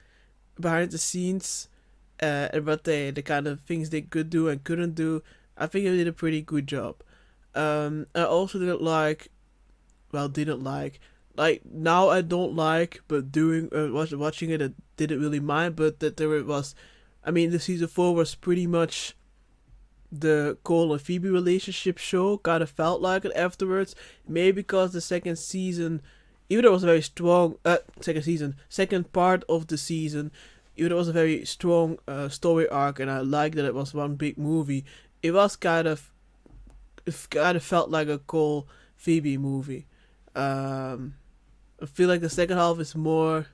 behind the scenes, and what the kind of things they could do and couldn't do, I think they did a pretty good job. I also didn't like. Like now I don't like, but doing watching it, I didn't really mind. But that there was, the season 4 was pretty much the Cole and Phoebe relationship show. Kind of felt like it afterwards. Maybe because the second season, even though it was a very strong second part of the season, even though it was a very strong story arc, and I liked that it was one big movie, it kind of felt like a Cole Phoebe movie. I feel like the second half is more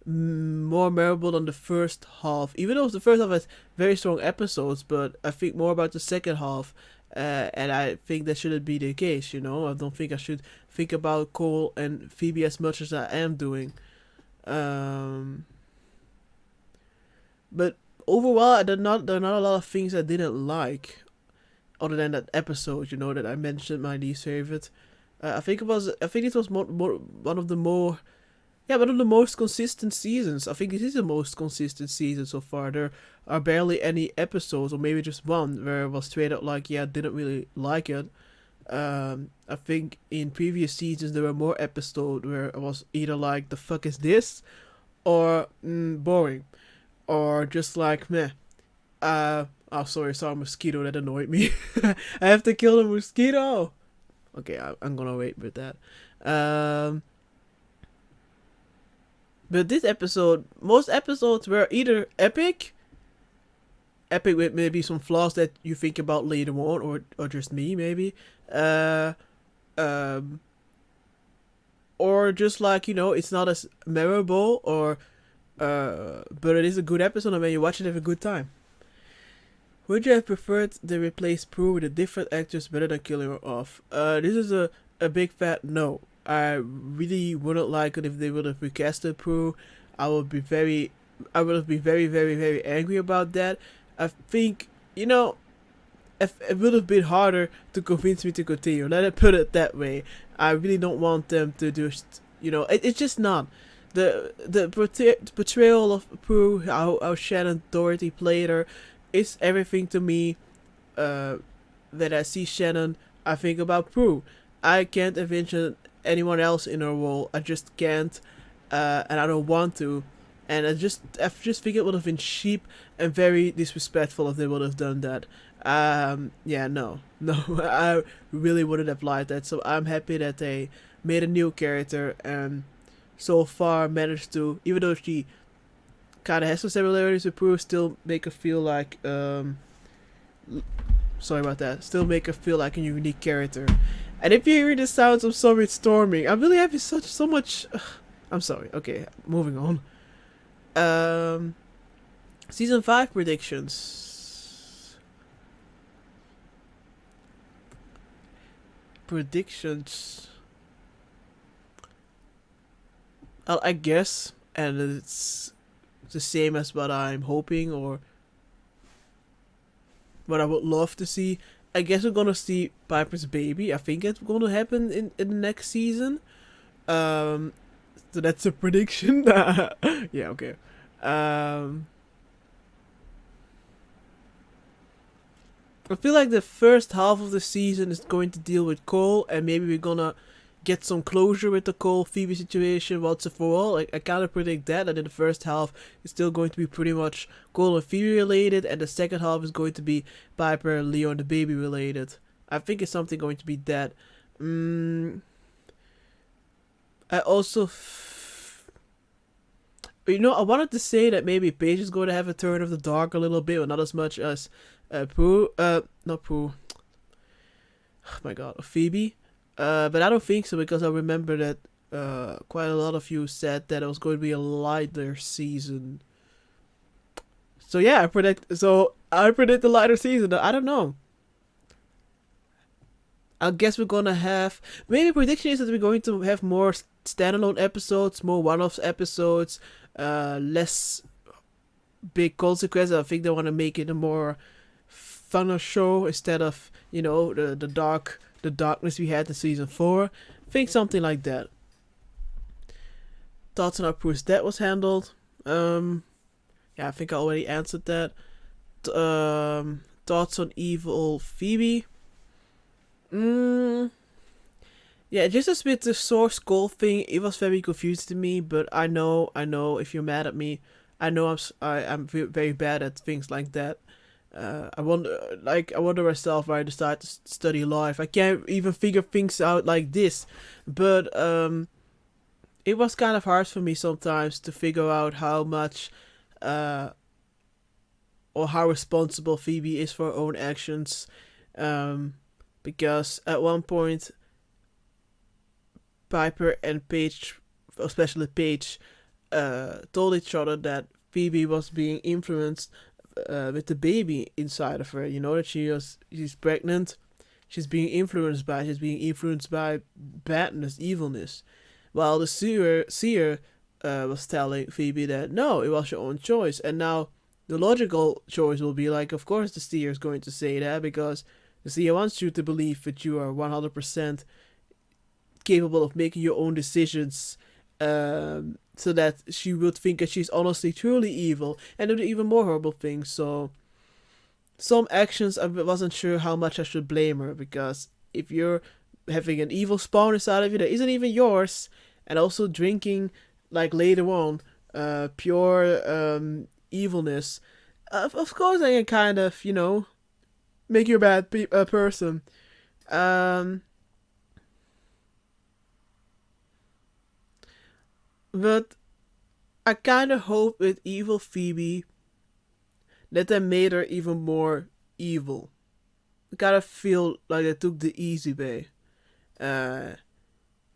memorable than the first half. Even though the first half has very strong episodes, but I think more about the second half, and I think that shouldn't be the case. I don't think I should think about Cole and Phoebe as much as I am doing. But overall, there are not a lot of things I didn't like, other than that episode. That I mentioned my least favorite. I think it was one of the most consistent seasons. I think it is the most consistent season so far. There are barely any episodes, or maybe just one, where it was straight up like, yeah, I didn't really like it. I think in previous seasons there were more episodes where it was either like, the fuck is this, or boring, or just like, meh. Sorry, saw a mosquito that annoyed me. I have to kill the mosquito. Okay, I'm gonna wait with that. But this episode, most episodes were either epic with maybe some flaws that you think about later on, or just me maybe, or just like, it's not as memorable, or but it is a good episode, and when you watch it, have a good time. Would you have preferred to replace Prue with a different actress better than killing her off? This is a big fat no. I really wouldn't like it if they would have recasted Prue. I would be very, I would have been very, very, very angry about that. I think, you know, if it would have been harder to convince me to continue. Let it put it that way. I really don't want them to just, it's just not. The portrayal of Prue, how Shannon Doherty played her, is everything to me. Uh, that I see Shannon, I think about Prue. I can't envision anyone else in her role. I just can't, and I don't want to. And I just think it would have been cheap and very disrespectful if they would have done that. Yeah, no, no, I really wouldn't have liked that. So I'm happy that they made a new character and so far managed to, even though she kind of has some similarities with Prue, still make her feel like sorry about that. Still make her feel like a unique character. And if you're hearing the sounds of Soviet storming, I'm really having so much. I'm sorry. Okay, moving on. Um, Season 5 predictions. Predictions. I guess, and it's the same as what I'm hoping or what I would love to see. I guess we're gonna see Piper's baby. I think it's gonna happen in the next season. Um, so that's a prediction. Yeah, okay. Um, I feel like the first half of the season is going to deal with Cole, and maybe we're gonna get some closure with the Cole Phoebe situation once and for all. I kind of predict that, and in the first half it's still going to be pretty much Cole and Phoebe related, and the second half is going to be Piper and Leo and the baby related. I think it's something going to be that. I also, I wanted to say that maybe Paige is going to have a turn of the dark a little bit, but not as much as Pooh. Not Pooh. Oh my God, Phoebe. But I don't think so because I remember that quite a lot of you said that it was going to be a lighter season. So yeah, I predict a lighter season. I don't know. I guess we're gonna have maybe prediction is that we're going to have more standalone episodes, more one-off episodes, less big consequences. I think they want to make it a more funner show instead of the darkness we had in season 4. I think something like that. Thoughts on how Prue's death was handled. Yeah, I think I already answered that. Thoughts on evil Phoebe. Yeah, just as with the source goal thing, it was very confusing to me. But I know, if you're mad at me, I know I'm very bad at things like that. I wonder myself why I decided to study law if I can't even figure things out like this. But it was kind of hard for me sometimes to figure out how much or how responsible Phoebe is for her own actions. Because at one point, Piper and Paige, especially Paige, told each other that Phoebe was being influenced with the baby inside of her. You know that she's pregnant. She's being influenced by badness, evilness. While the seer was telling Phoebe that no, it was your own choice. And now the logical choice will be like, of course the seer is going to say that because the seer wants you to believe that you are 100% capable of making your own decisions, so that she would think that she's honestly truly evil and do even more horrible things. So some actions I wasn't sure how much I should blame her, because if you're having an evil spawn inside of you that isn't even yours, and also drinking like later on pure evilness, of course I can kind of make you a bad person. But I kind of hope with evil Phoebe that they made her even more evil. I kind of feel like they took the easy way.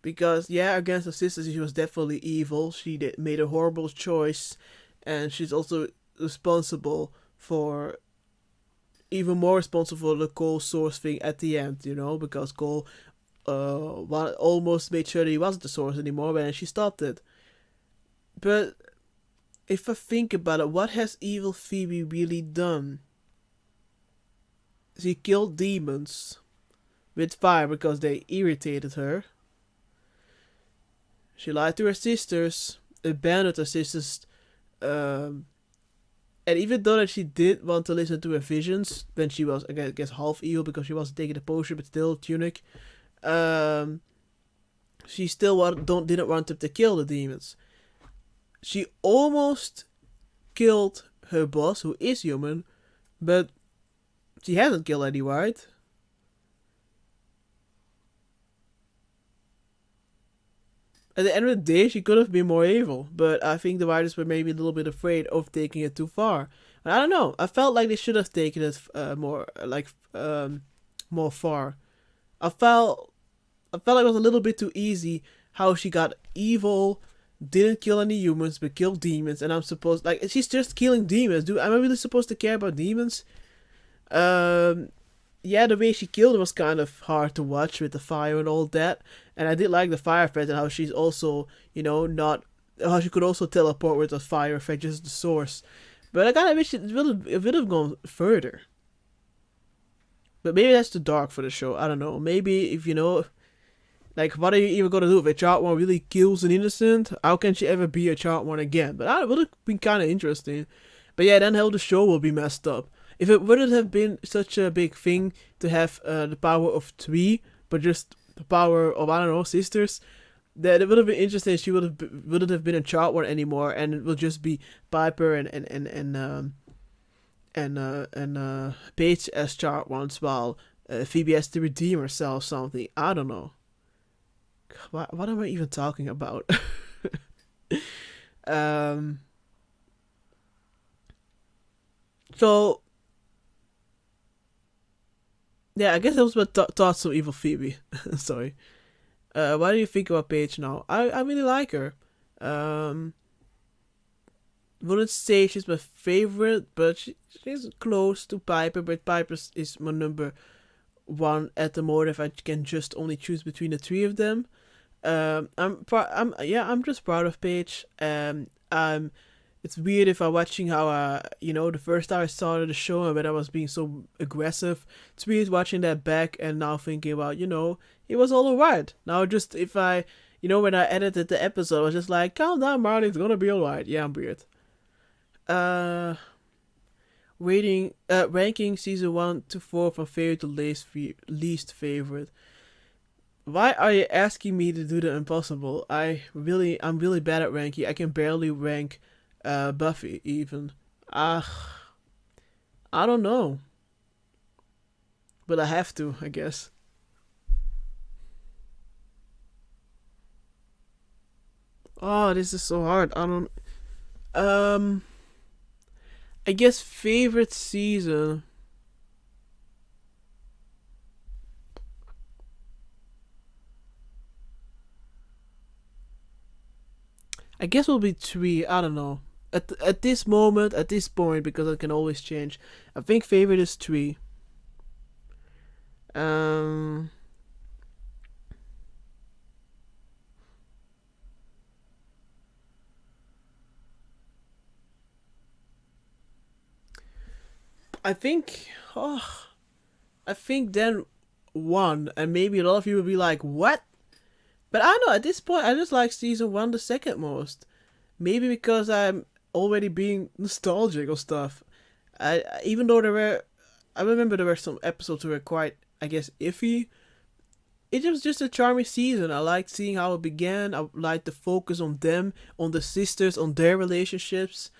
Because, yeah, against her sisters, she was definitely evil. She made a horrible choice. And she's also responsible for, even more responsible for the Cole Source thing at the end, because Cole almost made sure that he wasn't the source anymore, but then she stopped it. But if I think about it, what has evil Phoebe really done? She killed demons with fire because they irritated her. She lied to her sisters, abandoned her sisters, um, and even though that she did want to listen to her visions when she was, I guess, half evil because she wasn't taking the potion, but still tunic, um, she still didn't want them to kill the demons. She almost killed her boss, who is human, but she hasn't killed any, right? At the end of the day, she could have been more evil, but I think the writers were maybe a little bit afraid of taking it too far. And I don't know. I felt like they should have taken it more far. I felt like it was a little bit too easy how she got evil, didn't kill any humans but killed demons, and I'm supposed like she's just killing demons. Am I really supposed to care about demons? Um, yeah, the way she killed him was kind of hard to watch with the fire and all that. And I did like the fire effect and how she's also, not how she could also teleport with the fire effect, just the source. But I kind of wish it would have gone further. But maybe that's too dark for the show. I don't know. Maybe if like, what are you even gonna do if a child one really kills an innocent? How can she ever be a child one again? But that would have been kind of interesting. But yeah, then how the show will be messed up. If it wouldn't have been such a big thing to have the power of three, but just the power of, I don't know, sisters, that it would have been interesting. She wouldn't have been a child one anymore, and it would just be Piper and Paige as child ones, while Phoebe has to redeem herself. Something, I don't know. What am I even talking about? um. So yeah, I guess that was my thoughts of Evil Phoebe. Sorry. What do you think about Paige now? I really like her. Um, wouldn't say she's my favorite, but she's close to Piper. But Piper is my number one at the moment if I can just only choose between the three of them. I'm just proud of Paige. It's weird if I'm watching how the first time I started the show and when I was being so aggressive. It's weird watching that back and now thinking about it was all alright. Now just if I when I edited the episode, I was just like, calm down, Marley, it's gonna be alright. Yeah, I'm weird. Ranking season 1 to 4 from favorite to least favorite. Why are you asking me to do the impossible? I'm really bad at ranking. I can barely rank Buffy even. I don't know. But I have to, I guess. Oh, this is so hard. Um I guess favorite season. I guess will be 3. I don't know. At this moment, at this point, because it can always change. I think favorite is 3. Um, I think. Oh, I think then 1, and maybe a lot of you will be like, "What?" But I don't know. At this point, I just like season 1 the second most. Maybe because I'm already being nostalgic or stuff. Even though I remember there were some episodes that were quite, I guess, iffy. It was just a charming season. I liked seeing how it began. I liked the focus on them, on the sisters, on their relationships.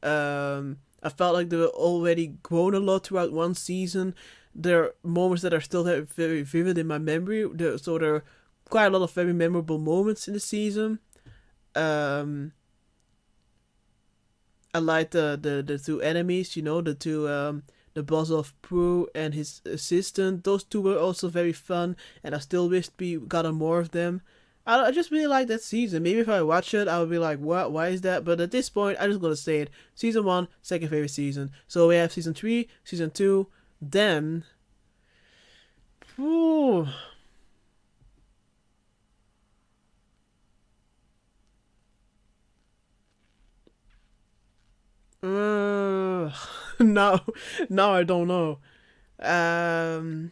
I felt like they were already grown a lot throughout one season. There are moments that are still very vivid in my memory. So there are quite a lot of very memorable moments in the season. Um, I like the two enemies, the two the boss of Prue and his assistant. Those two were also very fun, and I still wished we got more of them. I just really like that season. Maybe if I watch it, I would be like, what? Why is that? But at this point, I just gotta say it. Season 1, second favorite season. So we have season 3, season 2, then. Ooh, now, now I don't know. Um,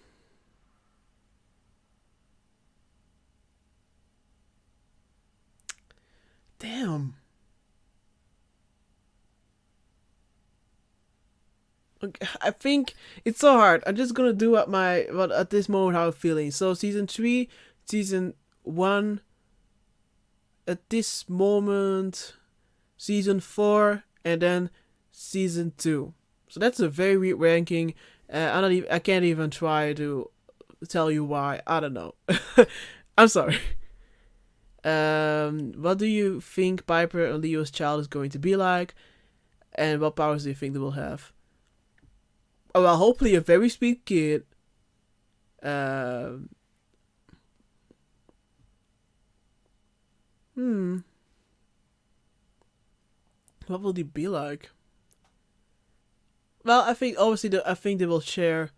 damn. Okay, I think it's so hard. I'm just gonna do what at this moment how I'm feeling. So season three, season one, at this moment, season four, and then season two. So that's a very weird ranking. I can't even try to tell you why. I don't know. I'm sorry. What do you think Piper and Leo's child is going to be like, and what powers do you think they will have? Oh, well, hopefully a very sweet kid. Um, hmm. What will he be like? Well, I think obviously I think they will share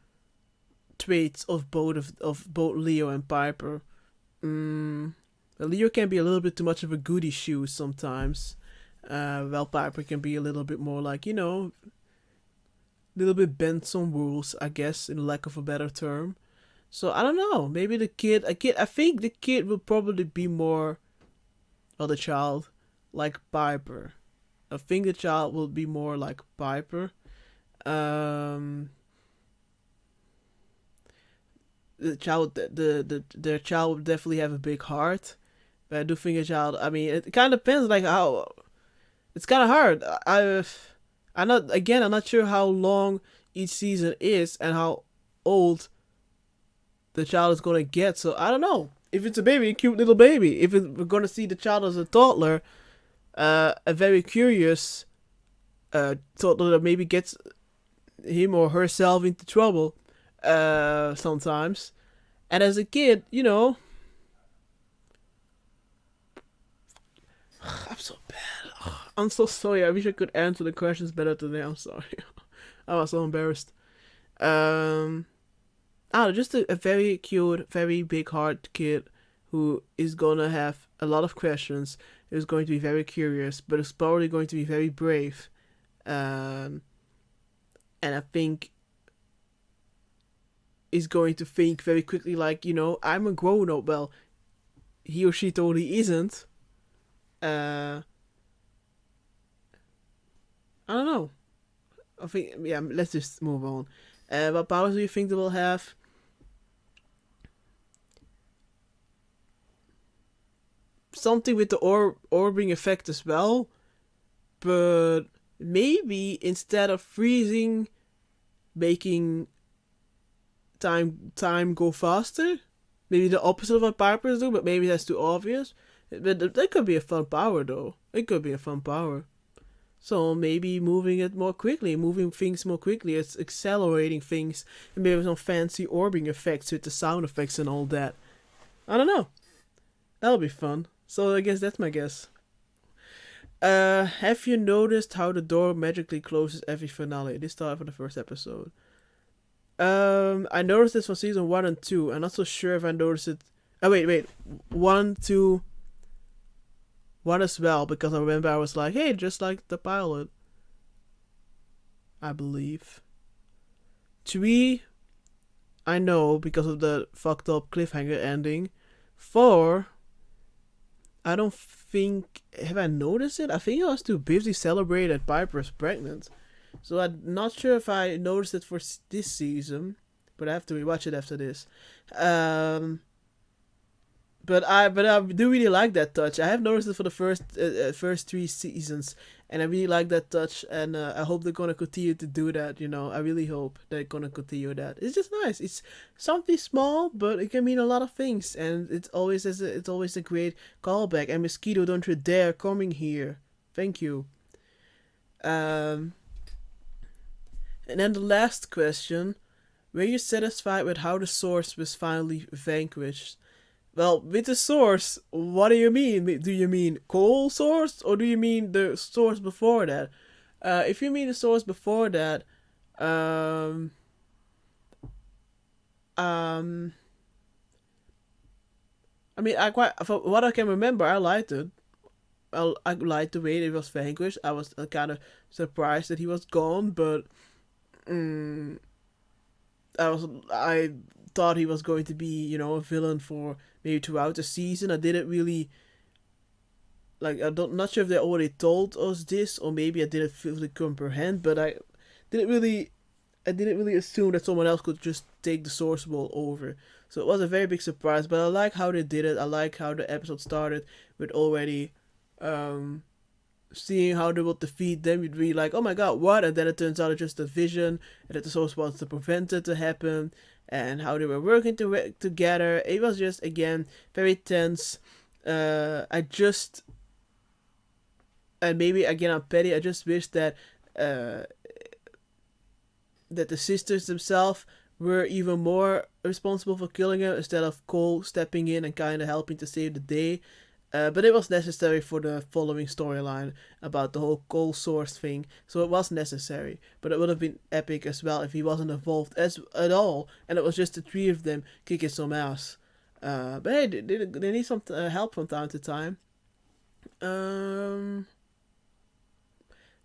traits of both Leo and Piper. Mm, Leo can be a little bit too much of a goody shoe sometimes. While Piper can be a little bit more like a little bit bent on rules, I guess, in lack of a better term. So I don't know. Maybe I think the kid will probably be more, or the child, like Piper. I think the child will be more like Piper. Um, their child will definitely have a big heart. But I do think a child. I mean, it kind of depends. Like how it's kind of hard. I'm not sure how long each season is and how old the child is gonna get. So I don't know. If it's a baby, a cute little baby. If we're gonna see the child as a toddler, a very curious toddler that maybe gets him or herself into trouble sometimes. And as a kid, I'm so bad. I'm so sorry. I wish I could answer the questions better today. I'm sorry. I was so embarrassed. Um, I don't know, just a very cute, very big heart kid who is gonna have a lot of questions. Is going to be very curious, but is probably going to be very brave. Um, and I think is going to think very quickly, like I'm a grown up. Well, he or she totally isn't. Uh, I don't know. I think yeah. Let's just move on. What powers do you think they will have? Something with the orbiting effect as well, but maybe instead of freezing, making time go faster. Maybe the opposite of what Piper's do, but maybe that's too obvious. But that could be a fun power, though. It could be a fun power. So maybe moving it more quickly, moving things more quickly, it's accelerating things, and maybe some fancy orbiting effects with the sound effects and all that. I don't know. That'll be fun. So I guess that's my guess. Have you noticed how the door magically closes every finale? This started for the first episode. I noticed this for season 1 and 2. I'm not so sure if I noticed it. Oh wait, 1, 2, 1 as well, because I remember I was like, hey, just like the pilot. I believe. 3, I know because of the fucked up cliffhanger ending. 4, I don't think. Have I noticed it? I think I was too busy celebrating that Piper's pregnant. So I'm not sure if I noticed it for this season, but I have to rewatch it after this. Um, but I do really like that touch. I have noticed it for the first 3 seasons, and I really like that touch, and I hope they're gonna continue to do that. I really hope they're gonna continue that. It's just nice. It's something small, but it can mean a lot of things, and it's always a great callback. And Mosquito, don't you dare coming here. Thank you. Um, and then the last question: were you satisfied with how the source was finally vanquished? Well, with the source, what do you mean? Do you mean coal source, or do you mean the source before that? If you mean the source before that, um, um, I mean, from what I can remember, I liked it. I liked the way it was vanquished. I was kind of surprised that he was gone, but mm, I thought he was going to be, a villain for maybe throughout the season. I didn't really like. Not sure if they already told us this, or maybe I didn't fully comprehend. But didn't really, I didn't really assume that someone else could just take the Source Ball over. So it was a very big surprise. But I like how they did it. I like how the episode started with already, um, seeing how they will defeat them. You'd be like, oh my god, what? And then it turns out it's just a vision, and that the Source wants to prevent it to happen, and how they were working together. It was just, again, very tense. I just, and maybe again I'm petty, I just wish that uh, that the sisters themselves were even more responsible for killing him instead of Cole stepping in and kind of helping to save the day. But it was necessary for the following storyline about the whole Cole Source thing, so it was necessary. But it would have been epic as well if he wasn't involved at all, and it was just the three of them kicking some ass. But hey, they need some help from time to time. Um,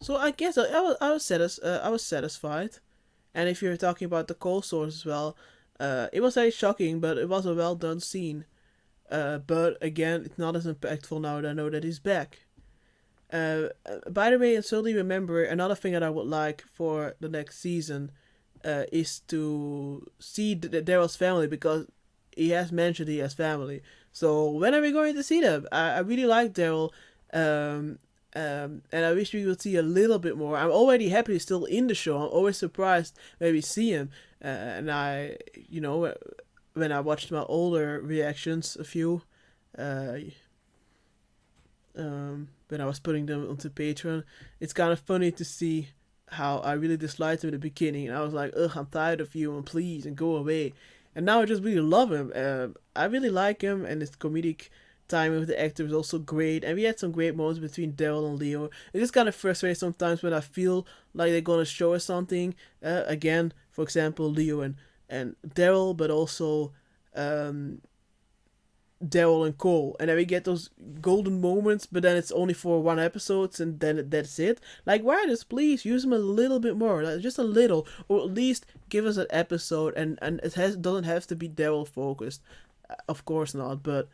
so I guess I was satisfied. And if you're talking about the Cole Source as well, it was very shocking, but it was a well done scene. But again, it's not as impactful now that I know that he's back. By the way, and suddenly remember, another thing that I would like for the next season is to see Daryl's family, because he has mentioned he has family. So when are we going to see them? I really like Daryl, um, and I wish we would see a little bit more. I'm already happy he's still in the show. I'm always surprised when we see him, and when I watched my older reactions, a few, uh, when I was putting them onto Patreon, it's kind of funny to see how I really disliked him in the beginning, and I was like, ugh, I'm tired of you, and please, and go away. And now I just really love him. I really like him, and his comedic timing with the actor was also great, and we had some great moments between Daryl and Leo. It's just kind of frustrating sometimes when I feel like they're gonna show us something. Again, for example, Leo and Daryl, but also um, Daryl and Cole, and then we get those golden moments, but then it's only for one episode, and then that's it. Like, why just please use them a little bit more, like, just a little, or at least give us an episode, and doesn't have to be Daryl focused, of course not, but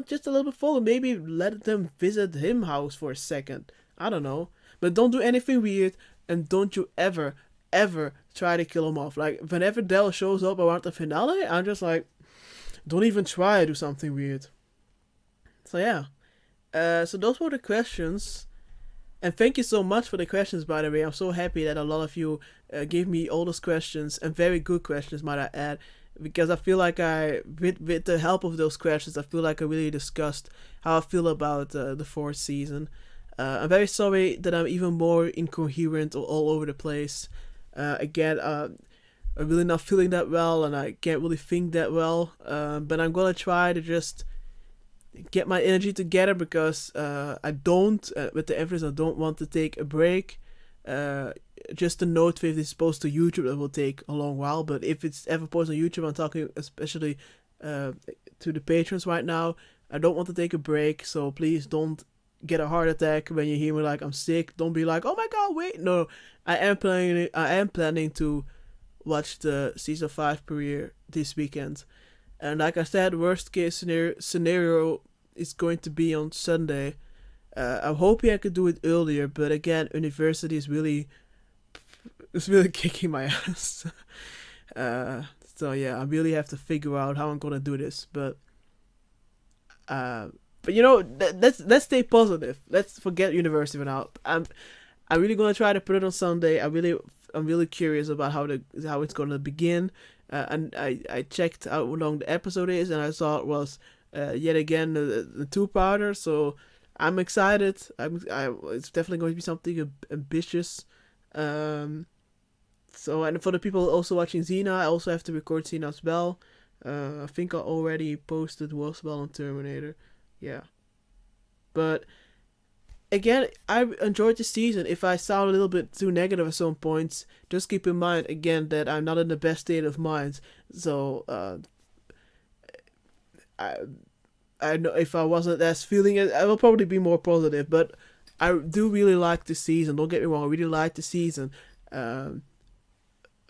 just a little bit forward. Maybe let them visit him house for a second. I don't know, but don't do anything weird, and don't you ever try to kill him off. Like, whenever Daryl shows up around the finale, I'm just like, don't even try to do something weird. So yeah. So those were the questions. And thank you so much for the questions, by the way. I'm so happy that a lot of you gave me all those questions, and very good questions, might I add. Because I feel like with the help of those questions, I feel like I really discussed how I feel about the fourth season. I'm very sorry that I'm even more incoherent or all over the place. Again, I'm really not feeling that well, and I can't really think that well. But I'm gonna try to just get my energy together, because I don't, with the emphasis, I don't want to take a break. Just a note, if it's posted to YouTube, it will take a long while. But if it's ever posted on YouTube, I'm talking especially to the patrons right now. I don't want to take a break, so please don't get a heart attack when you hear me like I'm sick. Don't be like, oh my god, wait. No, I am planning to watch the season 5 premiere this weekend. And like I said, worst case scenario is going to be on Sunday. I'm hoping I could do it earlier, but again, university is really kicking my ass. So yeah, I really have to figure out how I'm gonna do this. But let's stay positive. Let's forget university for now. I'm really gonna try to put it on Sunday. I'm really curious about how it's gonna begin. And I checked out how long the episode is, and I saw it was yet again the two-parter. So I'm excited. It's definitely going to be something ambitious. So, and for the people also watching Xena, I also have to record Xena as well. I think I already posted Wolfsball on Terminator. Yeah. But again, I enjoyed the season. If I sound a little bit too negative at some points, just keep in mind again that I'm not in the best state of mind. So I know if I wasn't as feeling it, I will probably be more positive. But I do really like the season. Don't get me wrong, I really like the season.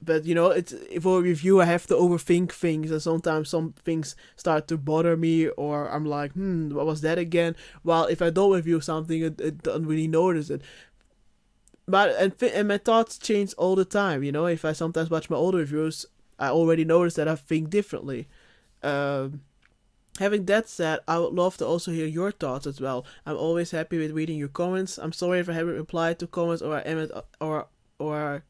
But you know, it's for a review I have to overthink things, and sometimes some things start to bother me, or I'm like, what was that again? While if I don't review something, it doesn't really notice it. But and my thoughts change all the time. You know, if I sometimes watch my older reviews, I already notice that I think differently. Um, Having that said, I would love to also hear your thoughts as well. I'm always happy with reading your comments. I'm sorry if I haven't replied to comments, or I am or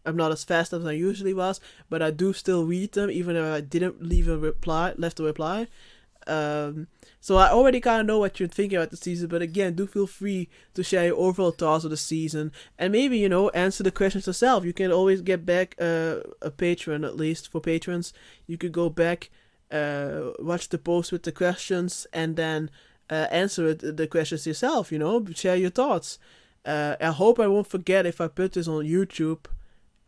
I'm not as fast as I usually was, but I do still read them even if I didn't left a reply. Um, so I already kind of know what you're thinking about the season, but again, do feel free to share your overall thoughts of the season, and maybe answer the questions yourself. You can always get back a patron, at least for patrons. You could go back, watch the post with the questions, and then answer the questions yourself. Share your thoughts. I hope I won't forget if I put this on YouTube.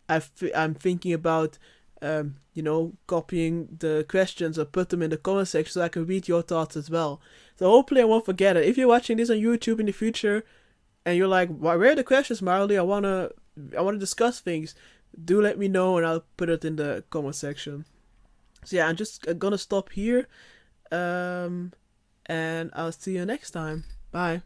I'm thinking about, copying the questions or put them in the comment section so I can read your thoughts as well. So hopefully I won't forget it. If you're watching this on YouTube in the future and you're like, where are the questions, Marley? I wanna discuss things. Do let me know and I'll put it in the comment section. So yeah, I'm just gonna stop here, and I'll see you next time. Bye.